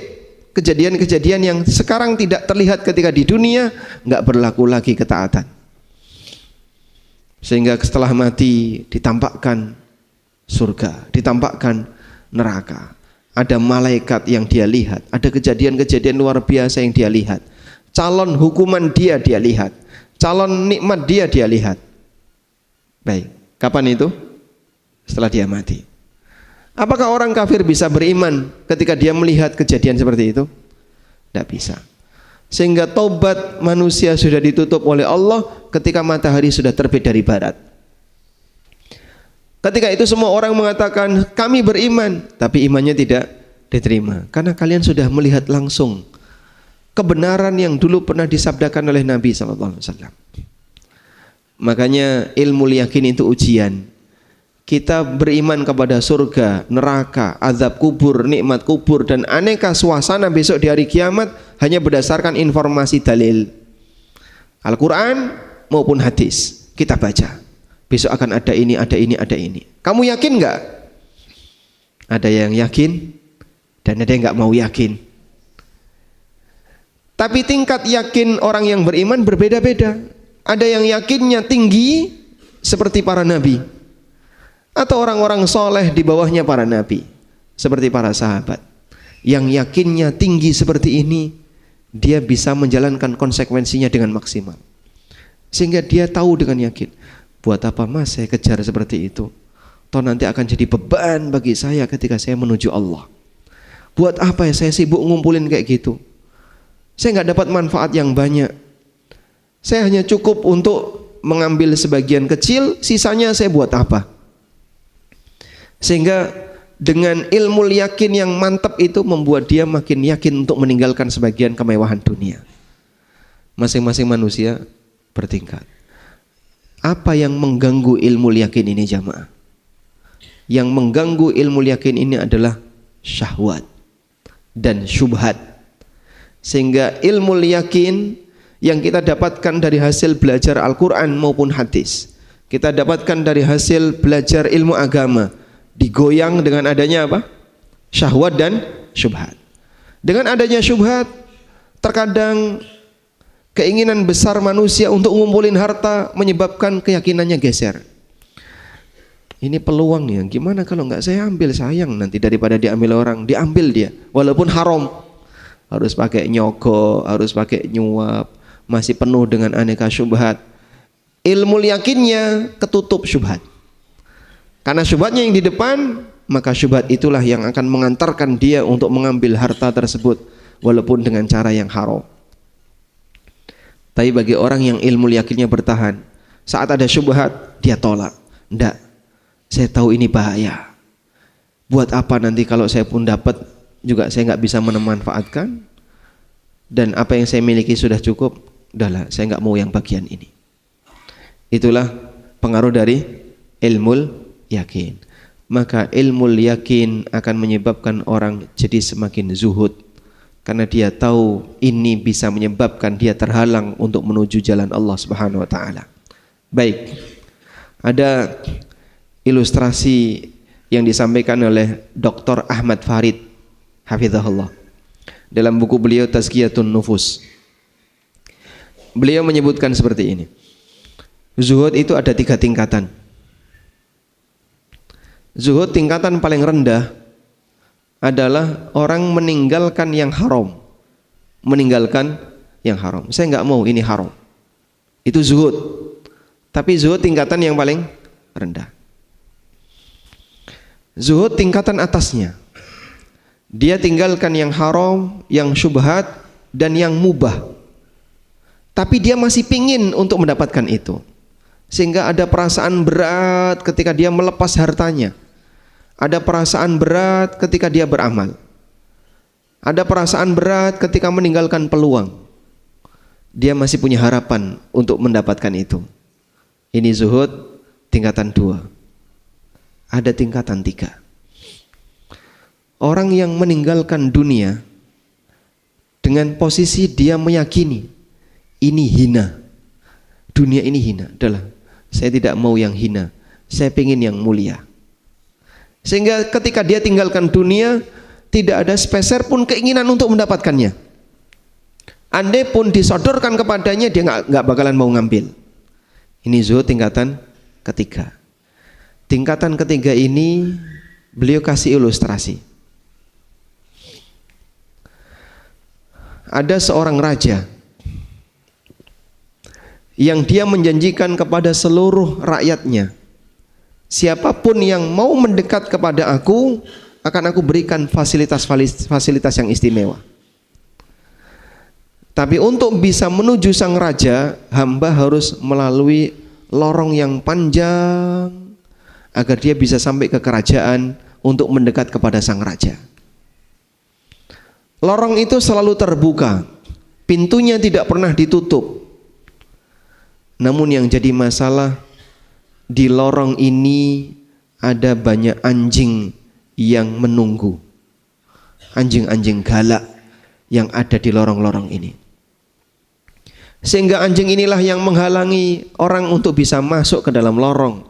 kejadian-kejadian yang sekarang tidak terlihat ketika di dunia, nggak berlaku lagi ketaatan. Sehingga setelah mati ditampakkan surga, ditampakkan neraka. Ada malaikat yang dia lihat, ada kejadian-kejadian luar biasa yang dia lihat. Calon hukuman dia lihat, calon nikmat dia lihat. Baik, kapan itu? Setelah dia mati. Apakah orang kafir bisa beriman ketika dia melihat kejadian seperti itu? Tidak bisa. Sehingga taubat manusia sudah ditutup oleh Allah ketika matahari sudah terbit dari barat. Ketika itu semua orang mengatakan kami beriman, tapi imannya tidak diterima karena kalian sudah melihat langsung kebenaran yang dulu pernah disabdakan oleh Nabi SAW. Makanya ilmu yakin itu ujian. Kita beriman kepada surga, neraka, azab kubur, nikmat kubur, dan aneka suasana besok di hari kiamat hanya berdasarkan informasi dalil Al-Quran maupun hadis. Kita baca, besok akan ada ini, ada ini, ada ini. Kamu yakin nggak? Ada yang yakin dan ada yang nggak mau yakin. Tapi tingkat yakin orang yang beriman berbeda-beda. Ada yang yakinnya tinggi seperti para nabi, atau orang-orang soleh di bawahnya para nabi, seperti para sahabat. Yang yakinnya tinggi seperti ini, dia bisa menjalankan konsekuensinya dengan maksimal. Sehingga dia tahu dengan yakin, buat apa mas saya kejar seperti itu? Toh nanti akan jadi beban bagi saya ketika saya menuju Allah. Buat apa ya saya sibuk ngumpulin kayak gitu? Saya nggak dapat manfaat yang banyak. Saya hanya cukup untuk mengambil sebagian kecil, sisanya saya buat apa? Sehingga dengan ilmu yakin yang mantap itu membuat dia makin yakin untuk meninggalkan sebagian kemewahan dunia. Masing-masing manusia bertingkat. Apa yang mengganggu ilmu yakin ini jamaah? Yang mengganggu ilmu yakin ini adalah syahwat dan syubhat. Sehingga ilmu yakin yang kita dapatkan dari hasil belajar Al-Quran maupun hadis, kita dapatkan dari hasil belajar ilmu agama, digoyang dengan adanya apa? Syahwat dan syubhat. Dengan adanya syubhat, terkadang keinginan besar manusia untuk ngumpulin harta menyebabkan keyakinannya geser. Ini peluang nih, gimana kalau nggak saya ambil, sayang nanti daripada diambil orang, diambil dia, walaupun haram. Harus pakai nyogok, harus pakai nyuap, masih penuh dengan aneka syubhat. Ilmu yakinnya ketutup syubhat. Karena syubhatnya yang di depan, maka syubhat itulah yang akan mengantarkan dia untuk mengambil harta tersebut, walaupun dengan cara yang haram. Tapi bagi orang yang ilmu yakinnya bertahan, saat ada syubhat dia tolak. Enggak, saya tahu ini bahaya. Buat apa nanti kalau saya pun dapat juga saya nggak bisa memanfaatkan, dan apa yang saya miliki sudah cukup. Udahlah, saya nggak mau yang bagian ini. Itulah pengaruh dari ilmu yakin. Maka ilmu yakin akan menyebabkan orang jadi semakin zuhud. Karena dia tahu ini bisa menyebabkan dia terhalang untuk menuju jalan Allah Subhanahu wa taala. Baik. Ada ilustrasi yang disampaikan oleh Dr. Ahmad Farid hafizahullah dalam buku beliau Tazkiyatun Nufus. Beliau menyebutkan seperti ini. Zuhud itu ada 3 tingkatan. Zuhud tingkatan paling rendah adalah orang meninggalkan yang haram. Meninggalkan yang haram. Saya nggak mau ini haram. Itu zuhud. Tapi zuhud tingkatan yang paling rendah. Zuhud tingkatan atasnya. Dia tinggalkan yang haram, yang syubhat, dan yang mubah. Tapi dia masih pingin untuk mendapatkan itu. Sehingga ada perasaan berat ketika dia melepas hartanya. Ada perasaan berat ketika dia beramal. Ada perasaan berat ketika meninggalkan peluang. Dia masih punya harapan untuk mendapatkan itu. Ini zuhud tingkatan 2. Ada tingkatan 3. Orang yang meninggalkan dunia dengan posisi dia meyakini ini hina. Dunia ini hina. Adalah, saya tidak mau yang hina. Saya ingin yang mulia. Sehingga ketika dia tinggalkan dunia, tidak ada sepeser pun keinginan untuk mendapatkannya. Andai pun disodorkan kepadanya, dia nggak bakalan mau ngambil. Ini zuhud tingkatan ketiga. Tingkatan ketiga ini beliau kasih ilustrasi. Ada seorang raja yang dia menjanjikan kepada seluruh rakyatnya, siapapun yang mau mendekat kepada aku, akan aku berikan fasilitas yang istimewa. Tapi untuk bisa menuju sang raja, hamba harus melalui lorong yang panjang agar dia bisa sampai ke kerajaan untuk mendekat kepada sang raja. Lorong itu selalu terbuka, pintunya tidak pernah ditutup. Namun yang jadi masalah, di lorong ini ada banyak anjing yang menunggu. Anjing-anjing galak yang ada di lorong-lorong ini. Sehingga anjing inilah yang menghalangi orang untuk bisa masuk ke dalam lorong.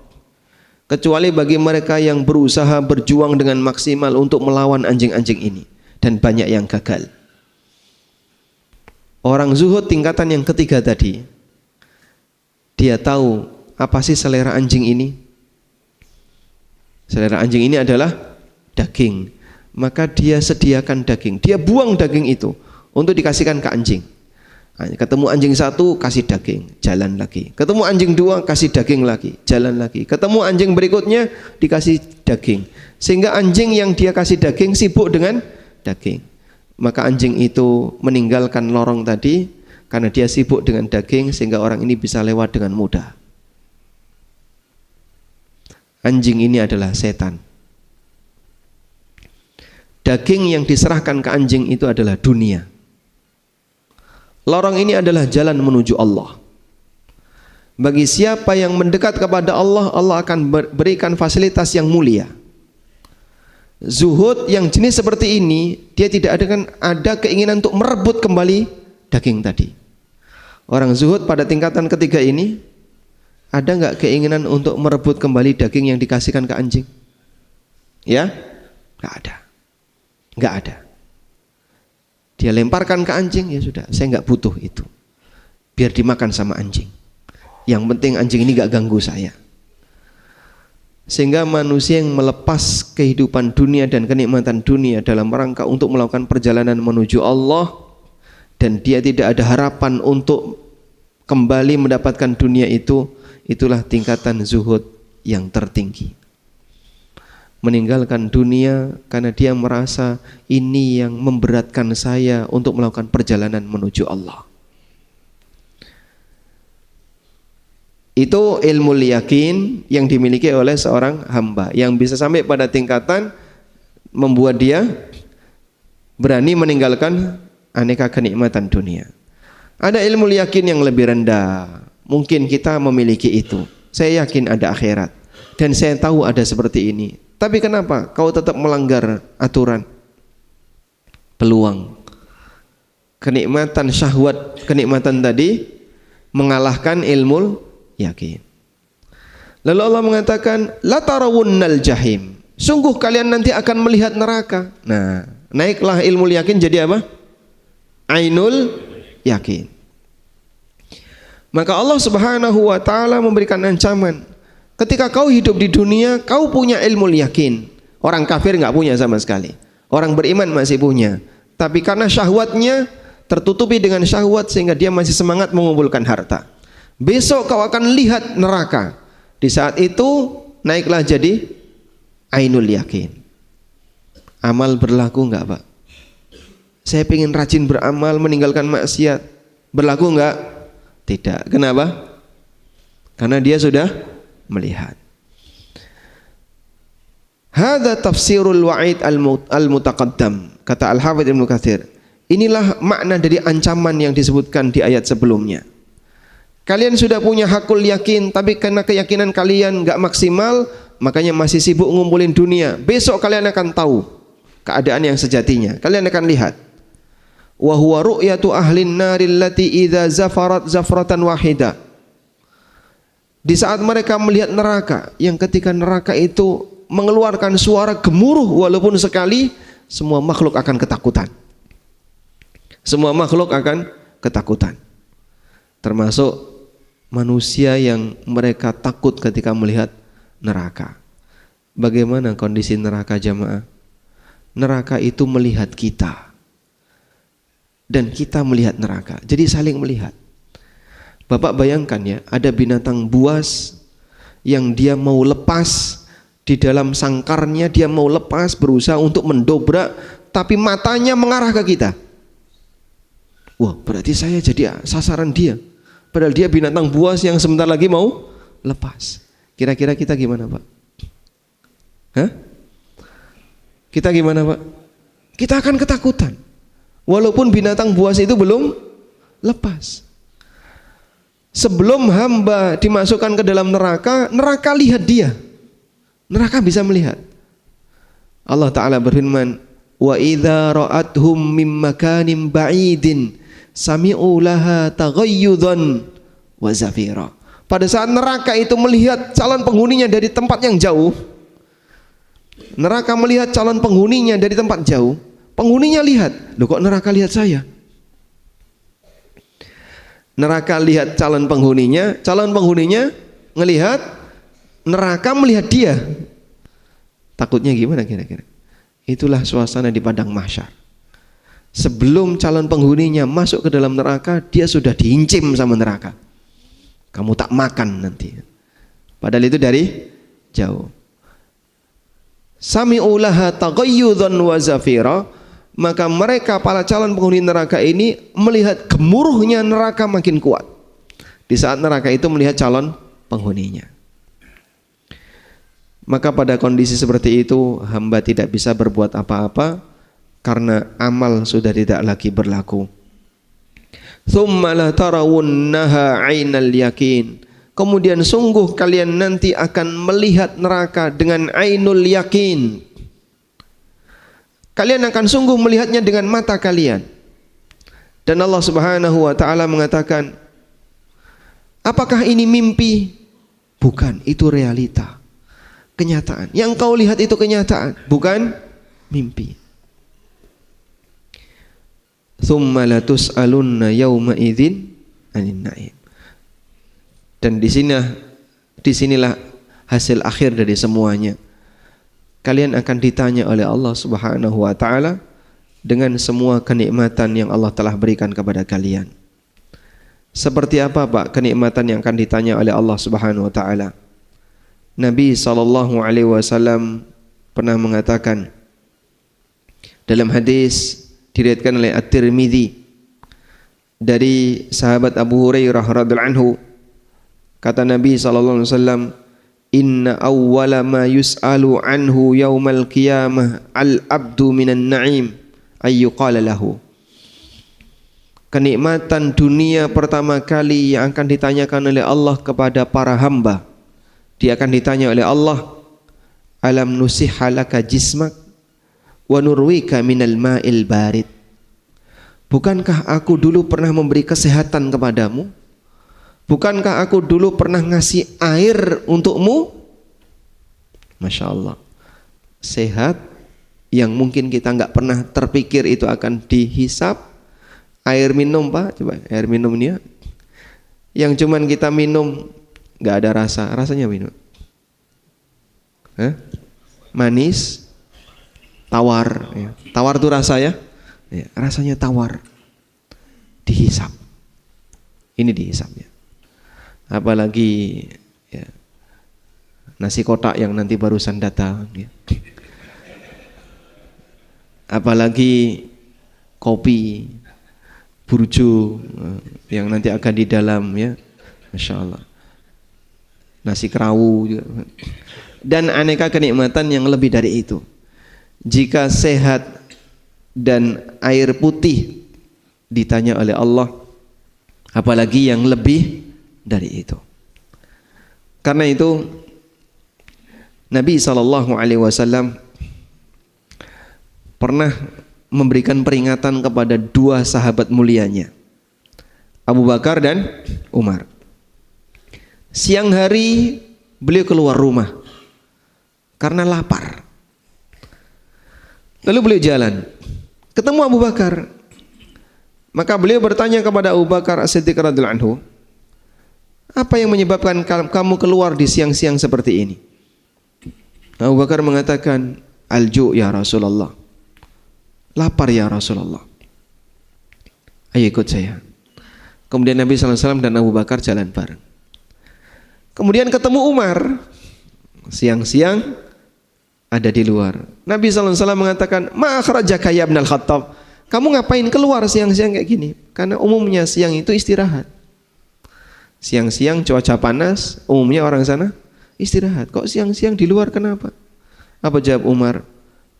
Kecuali bagi mereka yang berusaha berjuang dengan maksimal untuk melawan anjing-anjing ini. Dan banyak yang gagal. Orang zuhud tingkatan yang ketiga tadi, dia tahu apa sih selera anjing ini? Selera anjing ini adalah daging. Maka dia sediakan daging. Dia buang daging itu untuk dikasihkan ke anjing. Ketemu anjing satu, kasih daging, jalan lagi. Ketemu anjing dua, kasih daging lagi, jalan lagi. Ketemu anjing berikutnya, dikasih daging. Sehingga anjing yang dia kasih daging sibuk dengan daging. Maka anjing itu meninggalkan lorong tadi karena dia sibuk dengan daging, sehingga orang ini bisa lewat dengan mudah. Anjing ini adalah setan. daging yang diserahkan ke anjing itu adalah dunia. Lorong ini adalah jalan menuju Allah. Bagi siapa yang mendekat kepada Allah, Allah akan berikan fasilitas yang mulia. Zuhud yang jenis seperti ini, dia tidak ada keinginan untuk merebut kembali daging tadi. Orang zuhud pada tingkatan ketiga ini, ada nggak keinginan untuk merebut kembali daging yang dikasihkan ke anjing? Ya, nggak ada. Nggak ada. Dia lemparkan ke anjing, ya sudah, saya nggak butuh itu. Biar dimakan sama anjing. Yang penting anjing ini nggak ganggu saya. Sehingga manusia yang melepas kehidupan dunia dan kenikmatan dunia dalam rangka untuk melakukan perjalanan menuju Allah, dan dia tidak ada harapan untuk kembali mendapatkan dunia itu, itulah tingkatan zuhud yang tertinggi. Meninggalkan dunia karena dia merasa ini yang memberatkan saya untuk melakukan perjalanan menuju Allah. Itu ilmu yakin yang dimiliki oleh seorang hamba yang bisa sampai pada tingkatan membuat dia berani meninggalkan aneka kenikmatan dunia. Ada ilmu yakin yang lebih rendah. Mungkin kita memiliki itu. Saya yakin ada akhirat dan saya tahu ada seperti ini. Tapi kenapa kau tetap melanggar aturan? Peluang kenikmatan syahwat, kenikmatan tadi mengalahkan ilmu yakin. Lalu Allah mengatakan, la tarawunnal jahim. Sungguh kalian nanti akan melihat neraka. Nah, naiklah ilmu yakin jadi apa? Ainul yakin. Maka Allah Subhanahu wa taala memberikan ancaman. Ketika kau hidup di dunia, kau punya ilmu yakin. Orang kafir enggak punya sama sekali. Orang beriman masih punya. Tapi karena syahwatnya tertutupi dengan syahwat sehingga dia masih semangat mengumpulkan harta. Besok kau akan lihat neraka. Di saat itu naiklah jadi ainul yakin. Amal berlaku enggak, Pak? Saya ingin rajin beramal, meninggalkan maksiat. Berlaku enggak? Tidak. Kenapa? Karena dia sudah melihat. Hadza tafsirul wa'id al-mutaqaddam. Kata Al-Hafidz Ibnu Katsir. Inilah makna dari ancaman yang disebutkan di ayat sebelumnya. Kalian sudah punya hakul yakin, tapi karena keyakinan kalian enggak maksimal, makanya masih sibuk ngumpulin dunia. Besok kalian akan tahu keadaan yang sejatinya. Kalian akan lihat. Wa huwa ru'yatu ahlin naril lati idza zafarat zafratan wahidah. Di saat mereka melihat neraka, yang ketika neraka itu mengeluarkan suara gemuruh walaupun sekali, semua makhluk akan ketakutan. Semua makhluk akan ketakutan. Termasuk manusia yang mereka takut ketika melihat neraka. Bagaimana kondisi neraka, jamaah? Neraka itu melihat kita. Dan kita melihat neraka. Jadi saling melihat. Bapak bayangkan ya, ada binatang buas yang dia mau lepas di dalam sangkarnya, dia mau lepas, berusaha untuk mendobrak, tapi matanya mengarah ke kita. Wah, berarti saya jadi sasaran dia. Padahal dia binatang buas yang sebentar lagi mau lepas. Kira-kira kita gimana, Pak? Hah? Kita gimana, Pak? Kita akan ketakutan. Walaupun binatang buas itu belum lepas. Sebelum hamba dimasukkan ke dalam neraka, neraka lihat dia. Neraka bisa melihat. Allah Ta'ala berfirman, wa idza ra'athum mim makanin ba'idin sami'u laha taghayyudan wa zafira. Pada saat neraka itu melihat calon penghuninya dari tempat yang jauh, neraka melihat calon penghuninya dari tempat jauh, penghuninya lihat, loh kok neraka lihat saya? Neraka lihat calon penghuninya ngelihat neraka melihat dia. Takutnya gimana kira-kira? Itulah suasana di padang mahsyar. Sebelum calon penghuninya masuk ke dalam neraka, dia sudah diincim sama neraka. Kamu tak makan nanti. Padahal itu dari jauh. Sami'u laha taghayyudan wa zafira. Maka mereka para calon penghuni neraka ini melihat gemuruhnya neraka makin kuat. Di saat neraka itu melihat calon penghuninya. Maka pada kondisi seperti itu hamba tidak bisa berbuat apa-apa karena amal sudah tidak lagi berlaku. Tsumma la tarawunnaha 'ainal yakin. Kemudian sungguh kalian nanti akan melihat neraka dengan ainul yakin. Kalian akan sungguh melihatnya dengan mata kalian. Dan Allah Subhanahu wa taala mengatakan, apakah ini mimpi? Bukan, itu realita. Kenyataan. Yang kau lihat itu kenyataan, bukan mimpi. Tsumma latus'alunna yauma idzin 'anin na'im. Dan disinilah hasil akhir dari semuanya. Kalian akan ditanya oleh Allah Subhanahu wa taala dengan semua kenikmatan yang Allah telah berikan kepada kalian. Seperti apa Pak kenikmatan yang akan ditanya oleh Allah Subhanahu wa taala? Nabi SAW pernah mengatakan dalam hadis diriwayatkan oleh At-Tirmidzi dari sahabat Abu Hurairah radhiyallahu anhu, kata Nabi SAW, inna awwala ma yus'alu anhu yaumal qiyamah al-abdu minan na'im ayyuqala lahu. Kenikmatan dunia pertama kali yang akan ditanyakan oleh Allah kepada para hamba, dia akan ditanya oleh Allah, alam nusihha laka jismak wa nurwika minal ma'il barid. Bukankah aku dulu pernah memberi kesehatan kepadamu? Bukankah aku dulu pernah ngasih air untukmu? Masya Allah. Sehat yang mungkin kita nggak pernah terpikir itu akan dihisap. Air minum Pak, coba air minum ini ya. Yang cuman kita minum nggak ada rasa, rasanya minum. Manis, tawar. Ya. Tawar itu rasa ya. Ya, rasanya tawar. Dihisap. Ini dihisapnya. Apalagi ya, nasi kotak yang nanti barusan datang ya. Apalagi kopi burjo yang nanti akan di dalam ya. Masya Allah. Nasi kerawu juga. Dan aneka kenikmatan yang lebih dari itu. Jika sehat dan air putih ditanya oleh Allah, apalagi yang lebih dari itu. Karena itu Nabi SAW pernah memberikan peringatan kepada dua sahabat mulianya, Abu Bakar dan Umar. Siang hari beliau keluar rumah karena lapar. Lalu beliau jalan, ketemu Abu Bakar. Maka beliau bertanya kepada Abu Bakar As-Siddiq radhiyallahu anhu, apa yang menyebabkan kamu keluar di siang-siang seperti ini? Abu Bakar mengatakan, al-ju' ya Rasulullah. Lapar ya Rasulullah. Ayo ikut saya. Kemudian Nabi SAW dan Abu Bakar jalan bareng. Kemudian ketemu Umar. Siang-siang ada di luar. Nabi SAW mengatakan, ma akhrajaka ya Ibnal Khattab. Kamu ngapain keluar siang-siang kayak gini? Karena umumnya siang itu istirahat. Siang-siang cuaca panas, umumnya orang sana istirahat. Kok siang-siang di luar kenapa? Apa jawab Umar?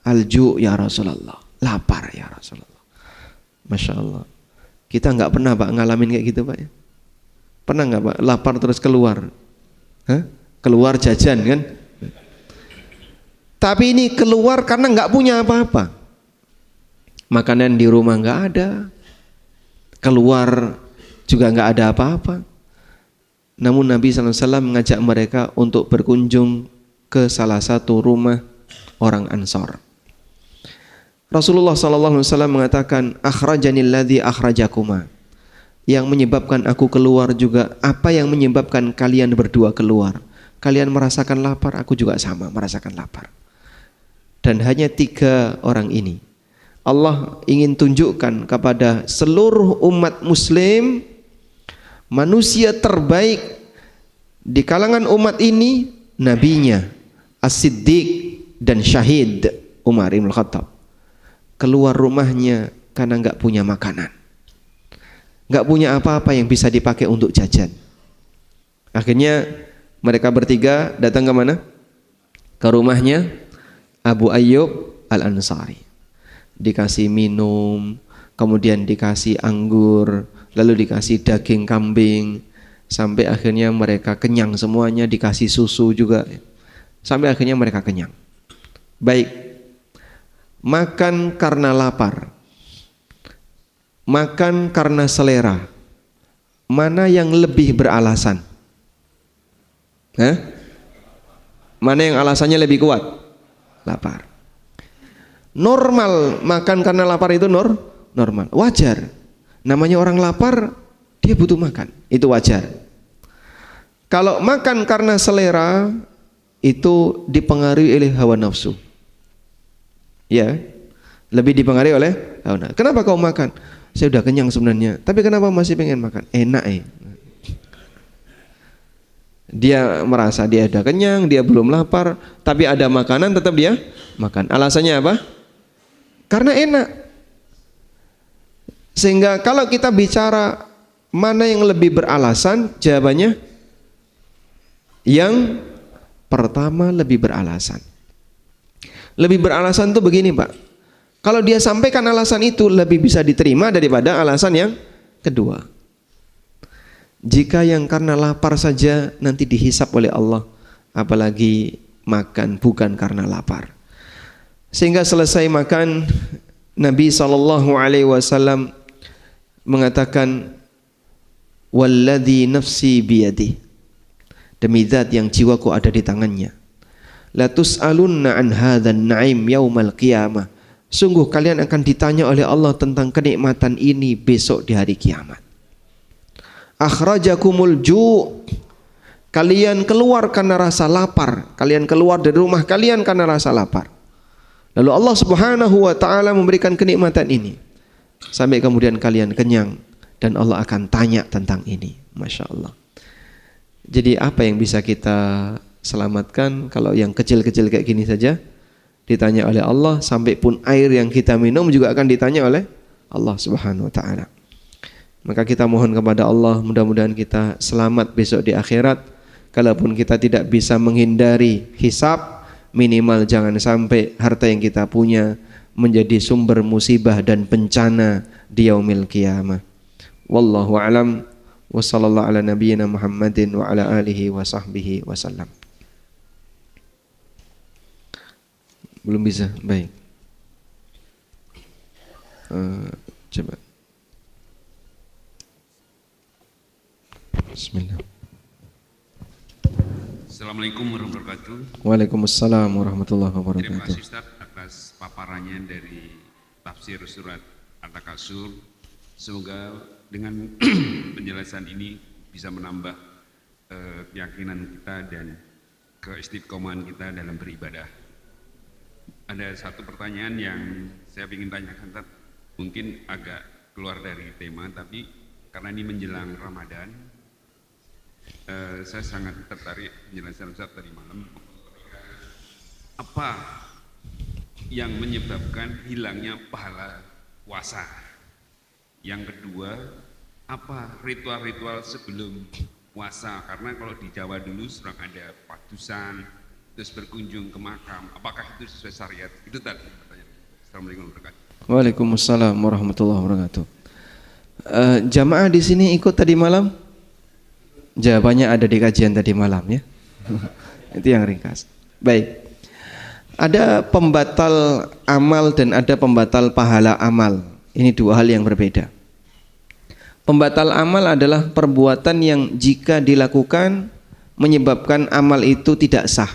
Al-ju' ya Rasulullah. Lapar ya Rasulullah. Masya Allah. Kita nggak pernah Pak ngalamin kayak gitu Pak ya? Pernah nggak Pak lapar terus keluar? Keluar jajan kan? Tapi ini keluar karena nggak punya apa-apa. Makanan di rumah nggak ada. Keluar juga nggak ada apa-apa. Namun Nabi SAW mengajak mereka untuk berkunjung ke salah satu rumah orang Ansor. Rasulullah SAW mengatakan, akhrajanil ladzi akhrajakuma. Yang menyebabkan aku keluar juga apa yang menyebabkan kalian berdua keluar. Kalian merasakan lapar, aku juga sama merasakan lapar. Dan hanya 3 orang ini Allah ingin tunjukkan kepada seluruh umat muslim, manusia terbaik di kalangan umat ini nabinya, As-Siddiq dan Syahid Umar ibn Khattab. Keluar rumahnya karena nggak punya makanan, nggak punya apa-apa yang bisa dipakai untuk jajan. Akhirnya mereka bertiga datang ke mana? Ke rumahnya Abu Ayyub Al-Ansari. dikasih minum, kemudian dikasih anggur, lalu dikasih daging kambing, sampai akhirnya mereka kenyang semuanya, dikasih susu juga, sampai akhirnya mereka kenyang. Baik, makan karena lapar, makan karena selera, mana yang lebih beralasan? Mana yang alasannya lebih kuat? Lapar. Normal makan karena lapar itu normal, wajar. Namanya orang lapar, dia butuh makan, itu wajar. Kalau makan karena selera, itu dipengaruhi oleh hawa nafsu. Ya, lebih dipengaruhi oleh hawa nafsu. Kenapa kau makan? Saya udah kenyang sebenarnya, tapi kenapa masih pengen makan? Enak. Dia merasa dia udah kenyang, dia belum lapar, tapi ada makanan tetap dia makan. Alasannya apa? Karena enak. Sehingga kalau kita bicara mana yang lebih beralasan, jawabannya yang pertama lebih beralasan. Lebih beralasan itu begini, Pak. Kalau dia sampaikan alasan itu lebih bisa diterima daripada alasan yang kedua. Jika yang karena lapar saja nanti dihisap oleh Allah, apalagi makan bukan karena lapar. Sehingga selesai makan, Nabi SAW mengatakan, walladzi nafsi biyadi, demi zat yang jiwaku ada di tangannya, la tus'alunna an hadzan na'im yaumal qiyamah, sungguh kalian akan ditanya oleh Allah tentang kenikmatan ini besok di hari kiamat. Akhrajakumul ju', kalian keluar karena rasa lapar, kalian keluar dari rumah kalian karena rasa lapar. Lalu Allah Subhanahu wa taala memberikan kenikmatan ini sampai kemudian kalian kenyang, dan Allah akan tanya tentang ini. Masya Allah. Jadi apa yang bisa kita selamatkan kalau yang kecil-kecil kayak gini saja ditanya oleh Allah, sampai pun air yang kita minum juga akan ditanya oleh Allah Subhanahu wa taala. Maka kita mohon kepada Allah, mudah-mudahan kita selamat besok di akhirat. Kalaupun kita tidak bisa menghindari hisab, minimal jangan sampai harta yang kita punya menjadi sumber musibah dan bencana di yaumil qiyamah. Wallahu a'lam, wa sallallahu ala nabiyyina Muhammadin wa ala alihi wa sahbihi wasallam. Belum bisa, baik. Coba. Bismillah. Assalamualaikum warahmatullahi wabarakatuh. Waalaikumsalam warahmatullahi wabarakatuh. Terima kasih Ustaz atas paparannya dari tafsir surat At-Takasur. Semoga dengan penjelasan ini bisa menambah keyakinan kita dan keistiqomahan kita dalam beribadah. Ada satu pertanyaan yang saya ingin tanyakan, Ustaz. Mungkin agak keluar dari tema, tapi karena ini menjelang Ramadan, saya sangat tertarik penjelasan Ustaz tadi malam. Apa yang menyebabkan hilangnya pahala puasa? Yang kedua, apa ritual-ritual sebelum puasa? Karena kalau di Jawa dulu sering ada padusan, terus berkunjung ke makam. Apakah itu sesuai syariat? Itu tadi pertanyaan. Assalamualaikum warahmatullahi wabarakatuh. Waalaikumsalam warahmatullahi wabarakatuh. Jamaah di sini ikut tadi malam? Jawabannya ada di kajian tadi malam ya. Itu yang ringkas. Baik. Ada pembatal amal dan ada pembatal pahala amal. Ini dua hal yang berbeda. Pembatal amal adalah perbuatan yang jika dilakukan menyebabkan amal itu tidak sah.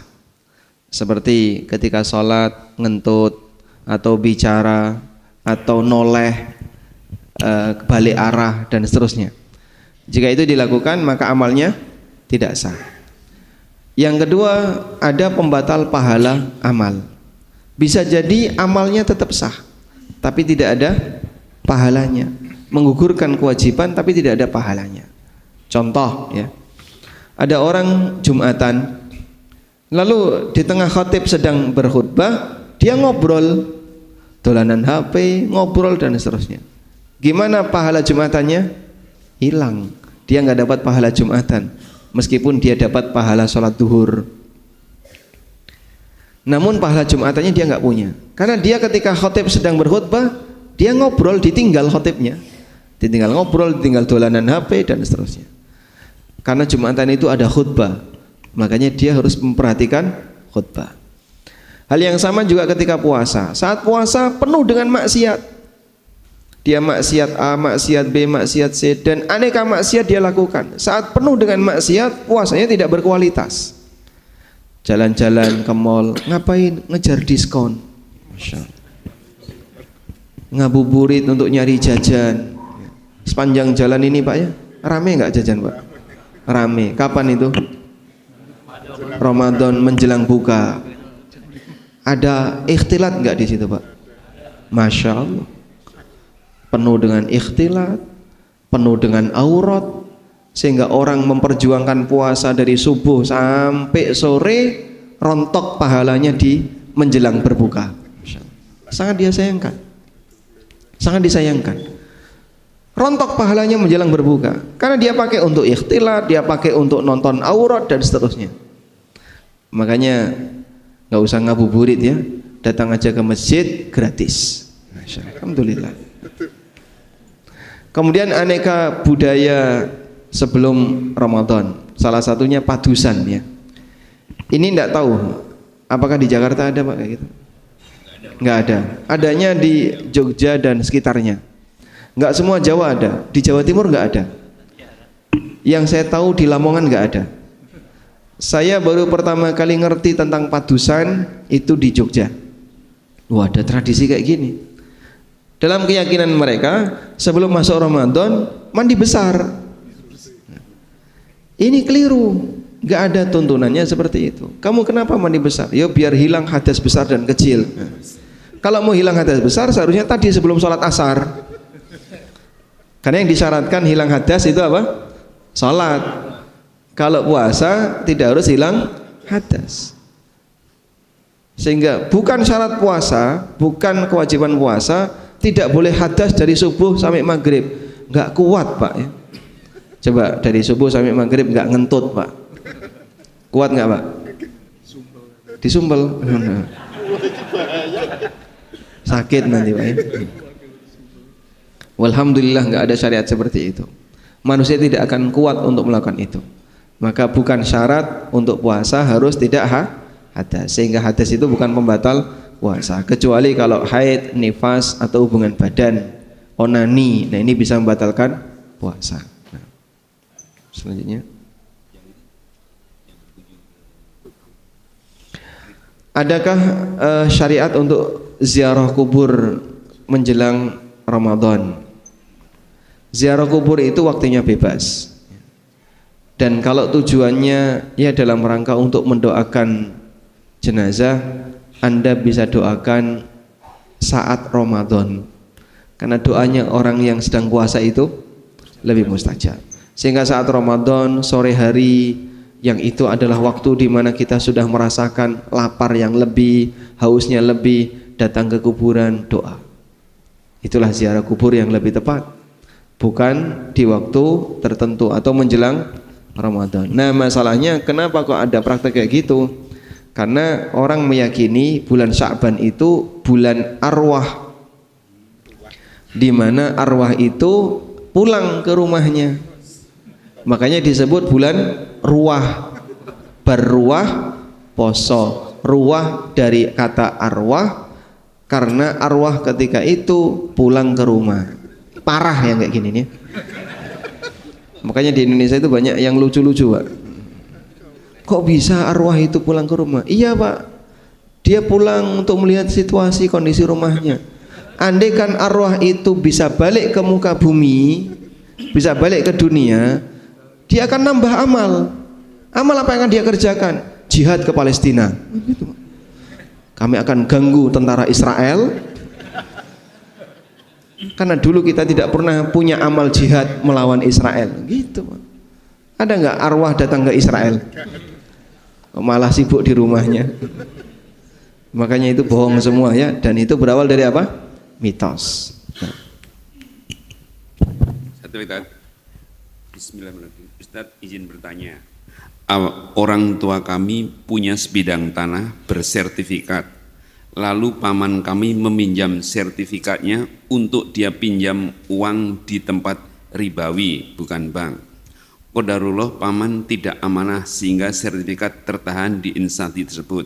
Seperti ketika sholat, ngentut, atau bicara, atau noleh, balik arah, dan seterusnya. Jika itu dilakukan maka amalnya tidak sah. Yang kedua, ada pembatal pahala amal. Bisa jadi amalnya tetap sah, tapi tidak ada pahalanya. Menggugurkan kewajiban tapi tidak ada pahalanya. Contoh ya, ada orang Jumatan, lalu di tengah khatib sedang berkhutbah, dia ngobrol, dolanan HP, ngobrol dan seterusnya. Gimana pahala Jumatannya? Hilang. Dia nggak dapat pahala Jumatan, meskipun dia dapat pahala sholat duhur. Namun pahala Jumatannya dia nggak punya. Karena dia ketika khotib sedang berkhutbah, dia ngobrol, ditinggal khotibnya. Ditinggal ngobrol, ditinggal dolanan HP dan seterusnya. Karena Jumatan itu ada khutbah, makanya dia harus memperhatikan khutbah. Hal yang sama juga ketika puasa. Saat puasa penuh dengan maksiat. Dia maksiat A, maksiat B, maksiat C, dan aneka maksiat dia lakukan. Saat penuh dengan maksiat, puasanya tidak berkualitas. Jalan-jalan ke mall, ngapain? Ngejar diskon. Masya Allah. Ngabuburit untuk nyari jajan. Sepanjang jalan ini Pak ya, rame nggak jajan Pak? Rame. Kapan itu? Ramadan menjelang buka. Ada ikhtilat nggak di situ Pak? Masya Allah. Penuh dengan ikhtilat, penuh dengan aurat, sehingga orang memperjuangkan puasa dari subuh sampai sore, rontok pahalanya di menjelang berbuka. Sangat disayangkan, sangat disayangkan. Rontok pahalanya menjelang berbuka, karena dia pakai untuk ikhtilat, dia pakai untuk nonton aurat dan seterusnya. Makanya nggak usah ngabuburit ya, datang aja ke masjid gratis. Alhamdulillah. Kemudian aneka budaya sebelum Ramadan, salah satunya padusan ya. Ini enggak tahu apakah di Jakarta ada Pak kayak gitu? Enggak ada. Adanya di Jogja dan sekitarnya. Enggak semua Jawa ada. Di Jawa Timur enggak ada. Yang saya tahu di Lamongan enggak ada. Saya baru pertama kali ngerti tentang padusan itu di Jogja. Wah, ada tradisi kayak gini. Dalam keyakinan mereka, sebelum masuk Ramadan mandi besar. Ini keliru, nggak ada tuntunannya seperti itu. Kamu kenapa mandi besar? Ya biar hilang hadas besar dan kecil. Kalau mau hilang hadas besar, seharusnya tadi sebelum sholat asar. Karena yang disyaratkan hilang hadas itu apa? Sholat. Kalau puasa tidak harus hilang hadas. Sehingga bukan syarat puasa, bukan kewajiban puasa, tidak boleh hadas dari subuh sampai maghrib. Nggak kuat Pak ya. Coba dari subuh sampai maghrib nggak ngentut Pak. Kuat nggak Pak? Disumbel. Sakit nanti Pak ya. Walhamdulillah nggak ada syariat seperti itu. Manusia tidak akan kuat untuk melakukan itu. Maka bukan syarat untuk puasa harus tidak hadas. Sehingga hadas itu bukan pembatal puasa, kecuali kalau haid, nifas atau hubungan badan, onani. Nah ini bisa membatalkan puasa. Nah, selanjutnya, adakah syariat untuk ziarah kubur menjelang Ramadan? Ziarah kubur itu waktunya bebas. Dan kalau tujuannya ya dalam rangka untuk mendoakan jenazah, Anda bisa doakan saat Ramadan, karena doanya orang yang sedang puasa itu lebih mustajab. Sehingga saat Ramadan sore hari, yang itu adalah waktu di mana kita sudah merasakan lapar yang lebih, hausnya lebih, datang ke kuburan doa. Itulah ziarah kubur yang lebih tepat, bukan di waktu tertentu atau menjelang Ramadan. Nah masalahnya kenapa kok ada praktek kayak gitu? Karena orang meyakini bulan Sya'ban itu bulan arwah, di mana arwah itu pulang ke rumahnya. Makanya disebut bulan ruah. Berruah poso. Ruah dari kata arwah, karena arwah ketika itu pulang ke rumah. Parah yang kayak gini nih. Makanya di Indonesia itu banyak yang lucu-lucu Pak. Kok bisa arwah itu pulang ke rumah? Iya Pak, dia pulang untuk melihat situasi kondisi rumahnya. Andai kan arwah itu bisa balik ke muka bumi, bisa balik ke dunia, dia akan nambah amal. Amal apa yang akan dia kerjakan? Jihad ke Palestina. Kami akan ganggu tentara Israel. Karena dulu kita tidak pernah punya amal jihad melawan Israel. Gitu Pak. Ada nggak arwah datang ke Israel? Malah sibuk di rumahnya. Makanya itu bohong semua ya, dan itu berawal dari apa? Mitos. Satu Ustaz. Bismillahirrahmanirrahim. Ustaz izin bertanya, orang tua kami punya sebidang tanah bersertifikat. Lalu paman kami meminjam sertifikatnya untuk dia pinjam uang di tempat ribawi, bukan bank. Qadarullah paman tidak amanah sehingga sertifikat tertahan di instansi tersebut.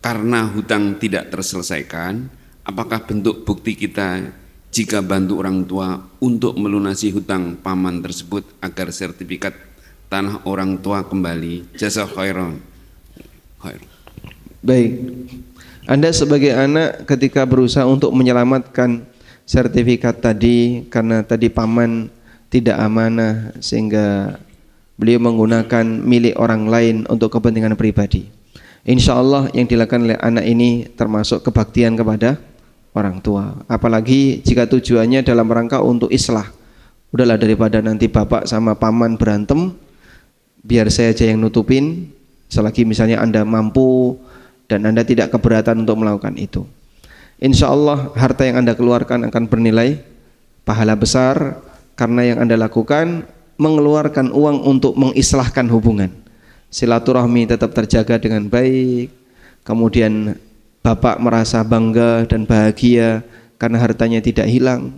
Karena hutang tidak terselesaikan, apakah bentuk bukti kita jika bantu orang tua untuk melunasi hutang paman tersebut agar sertifikat tanah orang tua kembali? Jazakallahu khairan. Baik, Anda sebagai anak ketika berusaha untuk menyelamatkan sertifikat tadi karena tadi paman tidak amanah sehingga beliau menggunakan milik orang lain untuk kepentingan pribadi. Insya Allah yang dilakukan oleh anak ini termasuk kebaktian kepada orang tua. Apalagi jika tujuannya dalam rangka untuk islah. Udahlah daripada nanti bapak sama paman berantem, biar saya aja yang nutupin, selagi misalnya Anda mampu dan Anda tidak keberatan untuk melakukan itu. Insya Allah harta yang Anda keluarkan akan bernilai pahala besar karena yang Anda lakukan mengeluarkan uang untuk mengislahkan hubungan. Silaturahmi tetap terjaga dengan baik, kemudian bapak merasa bangga dan bahagia karena hartanya tidak hilang,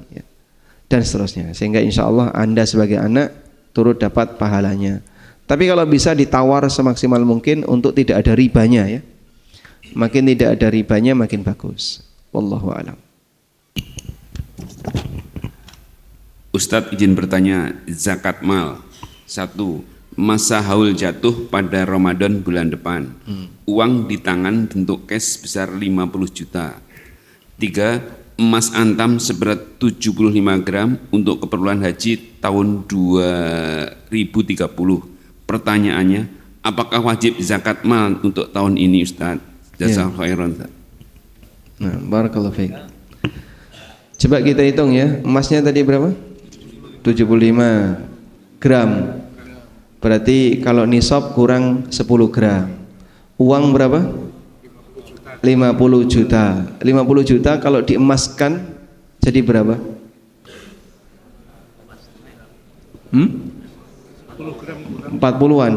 dan seterusnya. Sehingga insya Allah Anda sebagai anak turut dapat pahalanya. Tapi kalau bisa ditawar semaksimal mungkin untuk tidak ada ribanya ya. Makin tidak ada ribanya makin bagus. Wallahu a'lam. Ustadz izin bertanya, zakat mal. 1. Masa haul jatuh pada Ramadan bulan depan. Uang di tangan bentuk cash besar 50 juta. 3. Emas antam seberat 75 gram untuk keperluan haji tahun 2030. Pertanyaannya, apakah wajib zakat mal untuk tahun ini Ustaz? Jazakallahu khairan. Nah, barakallahu fiik. Coba kita hitung ya, emasnya tadi berapa? 75 gram. Berarti kalau nisab kurang 10 gram. Uang berapa? 50 juta. 50 juta kalau diemaskan jadi berapa? 40-an.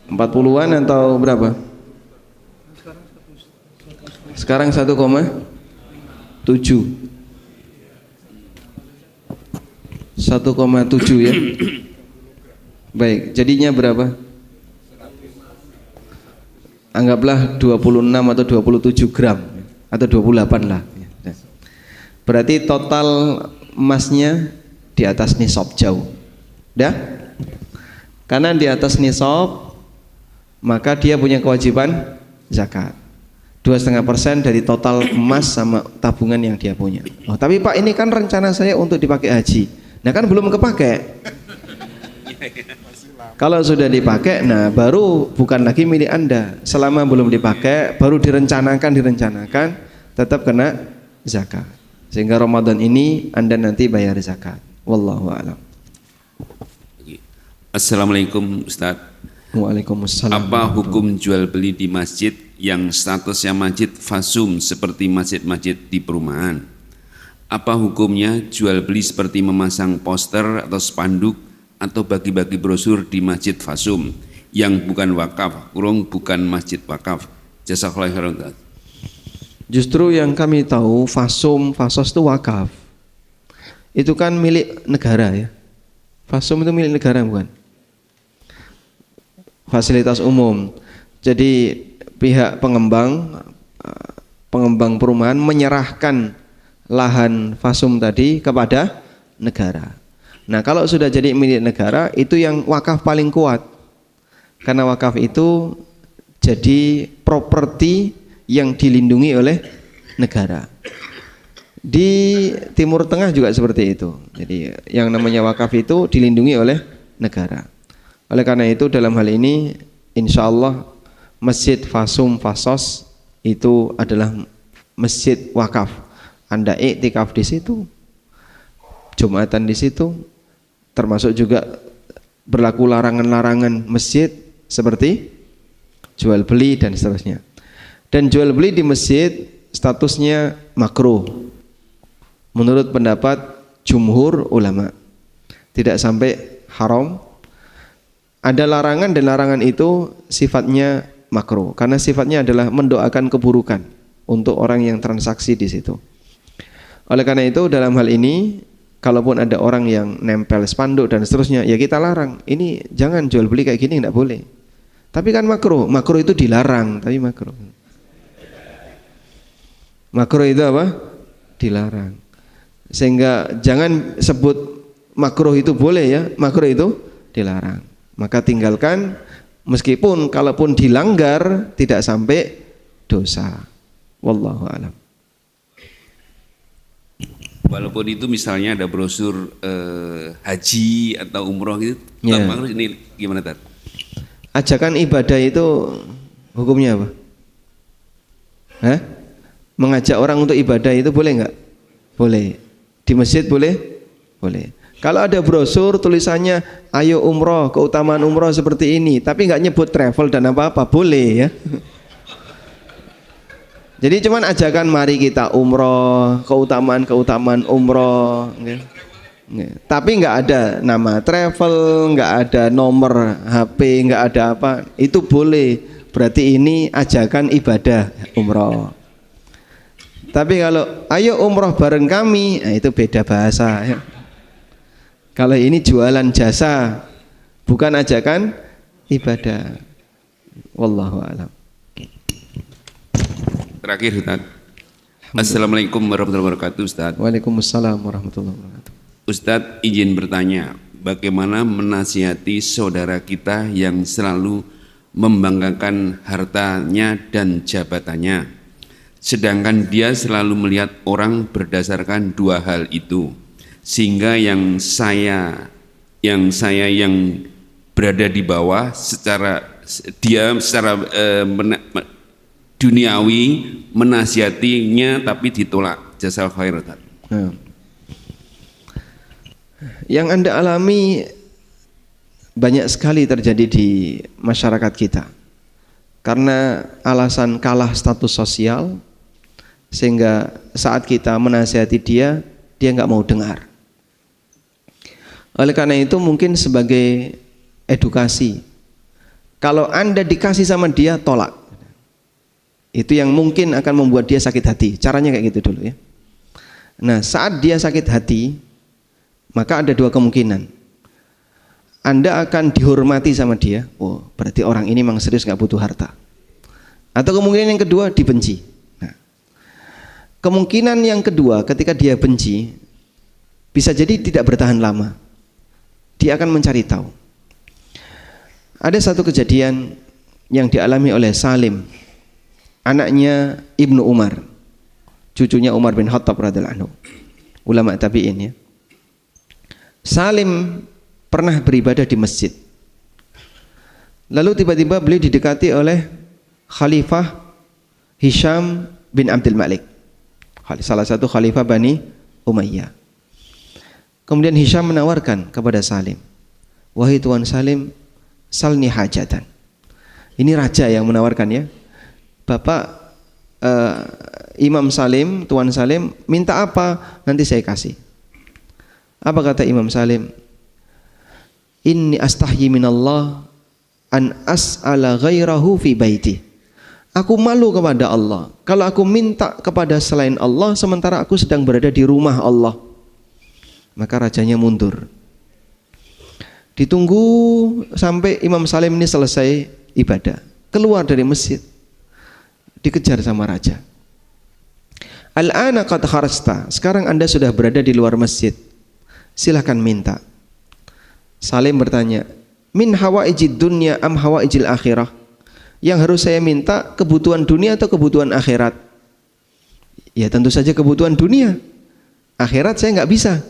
40-an atau berapa? Sekarang 1,7. Ya. Baik, jadinya berapa? Anggaplah 26 atau 27 gram atau 28 lah. Berarti total emasnya di atas nisab jauh. Dah? Karena di atas nisab maka dia punya kewajiban zakat 2,5% dari total emas sama tabungan yang dia punya. Oh, tapi Pak ini kan rencana saya untuk dipakai haji. Nah kan belum kepakai. Kalau sudah dipakai, nah baru bukan lagi milik Anda. Selama belum dipakai, baru direncanakan, tetap kena zakat. Sehingga Ramadan ini Anda nanti bayar zakat. Wallahu a'lam. Assalamualaikum Ustaz. Waalaikumsalam. Apa hukum jual beli di masjid yang statusnya masjid fasum seperti masjid-masjid di perumahan? Apa hukumnya jual beli seperti memasang poster atau spanduk atau bagi-bagi brosur di masjid fasum yang bukan wakaf, bukan masjid wakaf? Jazakallahu khairan. Justru yang kami tahu fasum, fasos itu wakaf. Itu kan milik negara ya. Fasum itu milik negara bukan? Fasilitas umum. Jadi pihak pengembang perumahan menyerahkan lahan fasum tadi kepada negara. Nah kalau sudah jadi milik negara itu yang wakaf paling kuat. Karena wakaf itu jadi properti yang dilindungi oleh negara. Di Timur Tengah juga seperti itu. Jadi yang namanya wakaf itu dilindungi oleh negara. Oleh karena itu dalam hal ini insya Allah masjid fasum fasos itu adalah masjid wakaf. Anda iktikaf di situ, Jumatan di situ, termasuk juga berlaku larangan-larangan masjid seperti jual beli dan seterusnya. Dan jual beli di masjid statusnya makruh menurut pendapat jumhur ulama, tidak sampai haram. ada larangan dan larangan itu sifatnya makruh karena sifatnya adalah mendoakan keburukan untuk orang yang transaksi di situ. Oleh karena itu dalam hal ini kalaupun ada orang yang nempel spanduk dan seterusnya, ya kita larang. Ini jangan jual beli kayak gini, enggak boleh. Tapi kan makruh. Makruh itu dilarang, tapi makruh. Makruh itu apa? Dilarang. Sehingga jangan sebut makruh itu boleh ya, makruh itu dilarang. Maka tinggalkan, meskipun kalaupun dilanggar tidak sampai dosa. Wallahu a'lam. Walaupun itu misalnya ada brosur haji atau umroh gitu, Ya. makruh ini gimana Tat? Ajakan ibadah itu hukumnya apa? Hah? Mengajak orang untuk ibadah itu boleh nggak? Boleh. Di masjid boleh? Boleh. Kalau ada brosur tulisannya ayo umroh, keutamaan umroh seperti ini, tapi nggak nyebut travel dan apa-apa, boleh ya. Jadi cuman ajakan mari kita umroh, keutamaan umroh, tapi nggak ada nama travel, nggak ada nomor HP, nggak ada apa, itu boleh. Berarti ini ajakan ibadah umroh. Tapi kalau ayo umroh bareng kami, nah itu beda bahasa. Kalau ini jualan jasa, bukan ajakan ibadah. Wallahu a'lam. Terakhir Ustaz. Assalamualaikum warahmatullahi wabarakatuh Ustaz. Waalaikumsalam warahmatullahi wabarakatuh. Ustadz izin bertanya, bagaimana menasihati saudara kita yang selalu membanggakan hartanya dan jabatannya, sedangkan dia selalu melihat orang berdasarkan dua hal itu, sehingga yang berada di bawah secara duniawi menasihatinya tapi ditolak. Jazal khair. Yang Anda alami banyak sekali terjadi di masyarakat kita karena alasan kalah status sosial, sehingga saat kita menasihati dia nggak mau dengar. Oleh karena itu mungkin sebagai edukasi, kalau Anda dikasih sama dia tolak, itu yang mungkin akan membuat dia sakit hati. Caranya kayak gitu dulu ya. Nah, saat dia sakit hati, maka ada dua kemungkinan. Anda akan dihormati sama dia. Oh, berarti orang ini memang serius nggak butuh harta. Atau kemungkinan yang kedua, dibenci. Nah, kemungkinan yang kedua, ketika dia benci, bisa jadi tidak bertahan lama. Dia akan mencari tahu. Ada satu kejadian yang dialami oleh Salim, anaknya Ibnu Umar, cucunya Umar bin Khattab radhiyallahu anhu, ulama tabi'in ya. Salim pernah beribadah di masjid. Lalu tiba-tiba beliau didekati oleh Khalifah Hisham bin Abdul Malik, salah satu khalifah Bani Umayyah. Kemudian Hisham menawarkan kepada Salim, wahai Tuan Salim, salni hajatan. Ini raja yang menawarkan ya. Bapak Imam Salim, Tuan Salim, minta apa? Nanti saya kasih. Apa kata Imam Salim? Inni astahyi minallah an as'ala ghairahu fi baiti. Aku malu kepada Allah kalau aku minta kepada selain Allah sementara aku sedang berada di rumah Allah. Maka rajanya mundur. Ditunggu sampai Imam Salim ini selesai ibadah, keluar dari masjid, dikejar sama raja. Al-ana qad kharajta, sekarang Anda sudah berada di luar masjid, silahkan minta. Salim bertanya, min hawaijid dunya am hawaijil akhirah? Yang harus saya minta kebutuhan dunia atau kebutuhan akhirat? Ya tentu saja kebutuhan dunia, akhirat saya nggak bisa.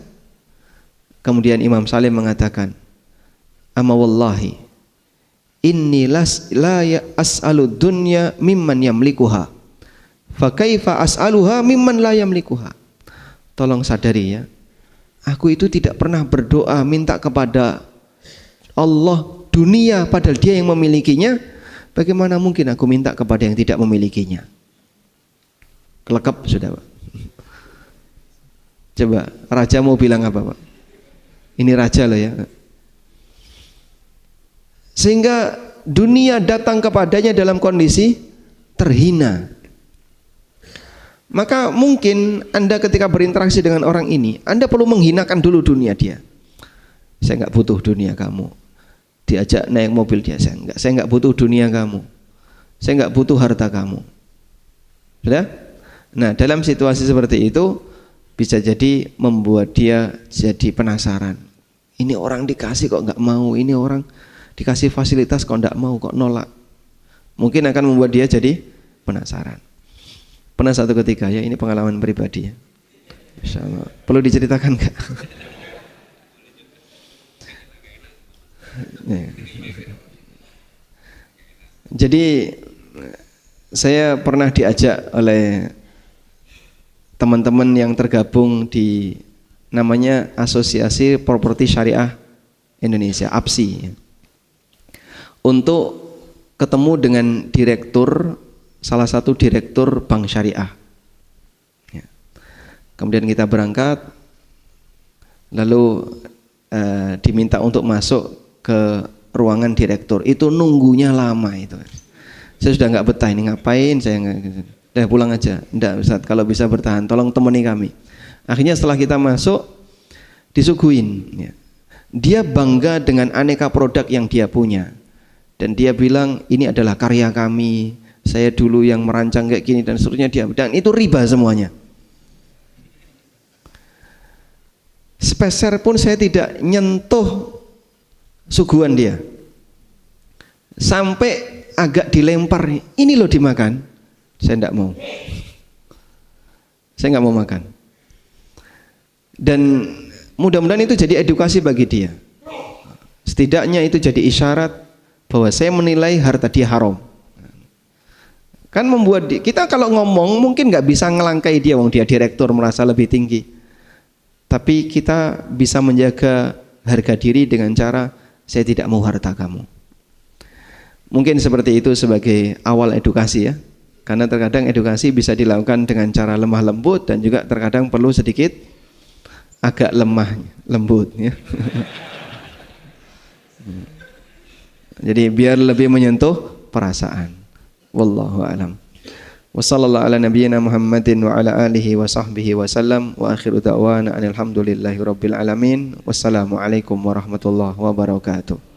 Kemudian Imam Salim mengatakan, amma wallahi inni la as'alu dunya mimman yamlikuha fa kaifa as'aluha mimman la yamlikuha. Tolong sadari ya, aku itu tidak pernah berdoa minta kepada Allah dunia padahal dia yang memilikinya. Bagaimana mungkin aku minta kepada yang tidak memilikinya? Kelekap sudah Pak. Coba raja mau bilang apa Pak? Ini raja loh ya. sehingga dunia datang kepadanya dalam kondisi terhina. Maka mungkin Anda ketika berinteraksi dengan orang ini, Anda perlu menghinakan dulu dunia dia. Saya nggak butuh dunia kamu. Diajak naik mobil dia, saya nggak butuh dunia kamu. Saya nggak butuh harta kamu. Sudah? Nah, dalam situasi seperti itu bisa jadi membuat dia jadi penasaran. Ini orang dikasih kok nggak mau, ini orang dikasih fasilitas kok nggak mau, kok nolak. Mungkin akan membuat dia jadi penasaran. Pernah satu ketika, ya ini pengalaman pribadi ya. Insya Allah. Perlu diceritakan nggak? Jadi saya pernah diajak oleh teman-teman yang tergabung di namanya Asosiasi Properti Syariah Indonesia, APSI, untuk ketemu dengan direktur, salah satu direktur bank syariah. Kemudian kita berangkat, lalu diminta untuk masuk ke ruangan direktur. Itu nunggunya lama itu. Saya sudah nggak betah, ini ngapain, saya udah pulang aja. Enggak Ustaz, kalau bisa bertahan tolong temani kami. Akhirnya setelah kita masuk disuguhin ya. Dia bangga dengan aneka produk yang dia punya, dan dia bilang ini adalah karya kami, saya dulu yang merancang kayak gini dan seterusnya dia, dan itu riba semuanya. Sepeser pun saya tidak nyentuh suguhan dia. Sampai agak dilempar, ini loh dimakan. Saya tidak mau. Saya nggak mau makan. Dan mudah-mudahan itu jadi edukasi bagi dia. Setidaknya itu jadi isyarat bahwa saya menilai harta dia haram. Kan membuat kita kalau ngomong mungkin nggak bisa ngelangkai dia, wong dia direktur merasa lebih tinggi. Tapi kita bisa menjaga harga diri dengan cara saya tidak mau harta kamu. Mungkin seperti itu sebagai awal edukasi ya. Karena terkadang edukasi bisa dilakukan dengan cara lemah lembut dan juga terkadang perlu sedikit agak lemah lembut ya. Jadi biar lebih menyentuh perasaan. Wallahu a'lam. Wa sallallahu ala nabiyyina Muhammadin wa ala alihi wa sahbihi wa sallam wa akhiru da'wana alhamdulillahi rabbil alamin. Wassalamu alaikum warahmatullahi wabarakatuh.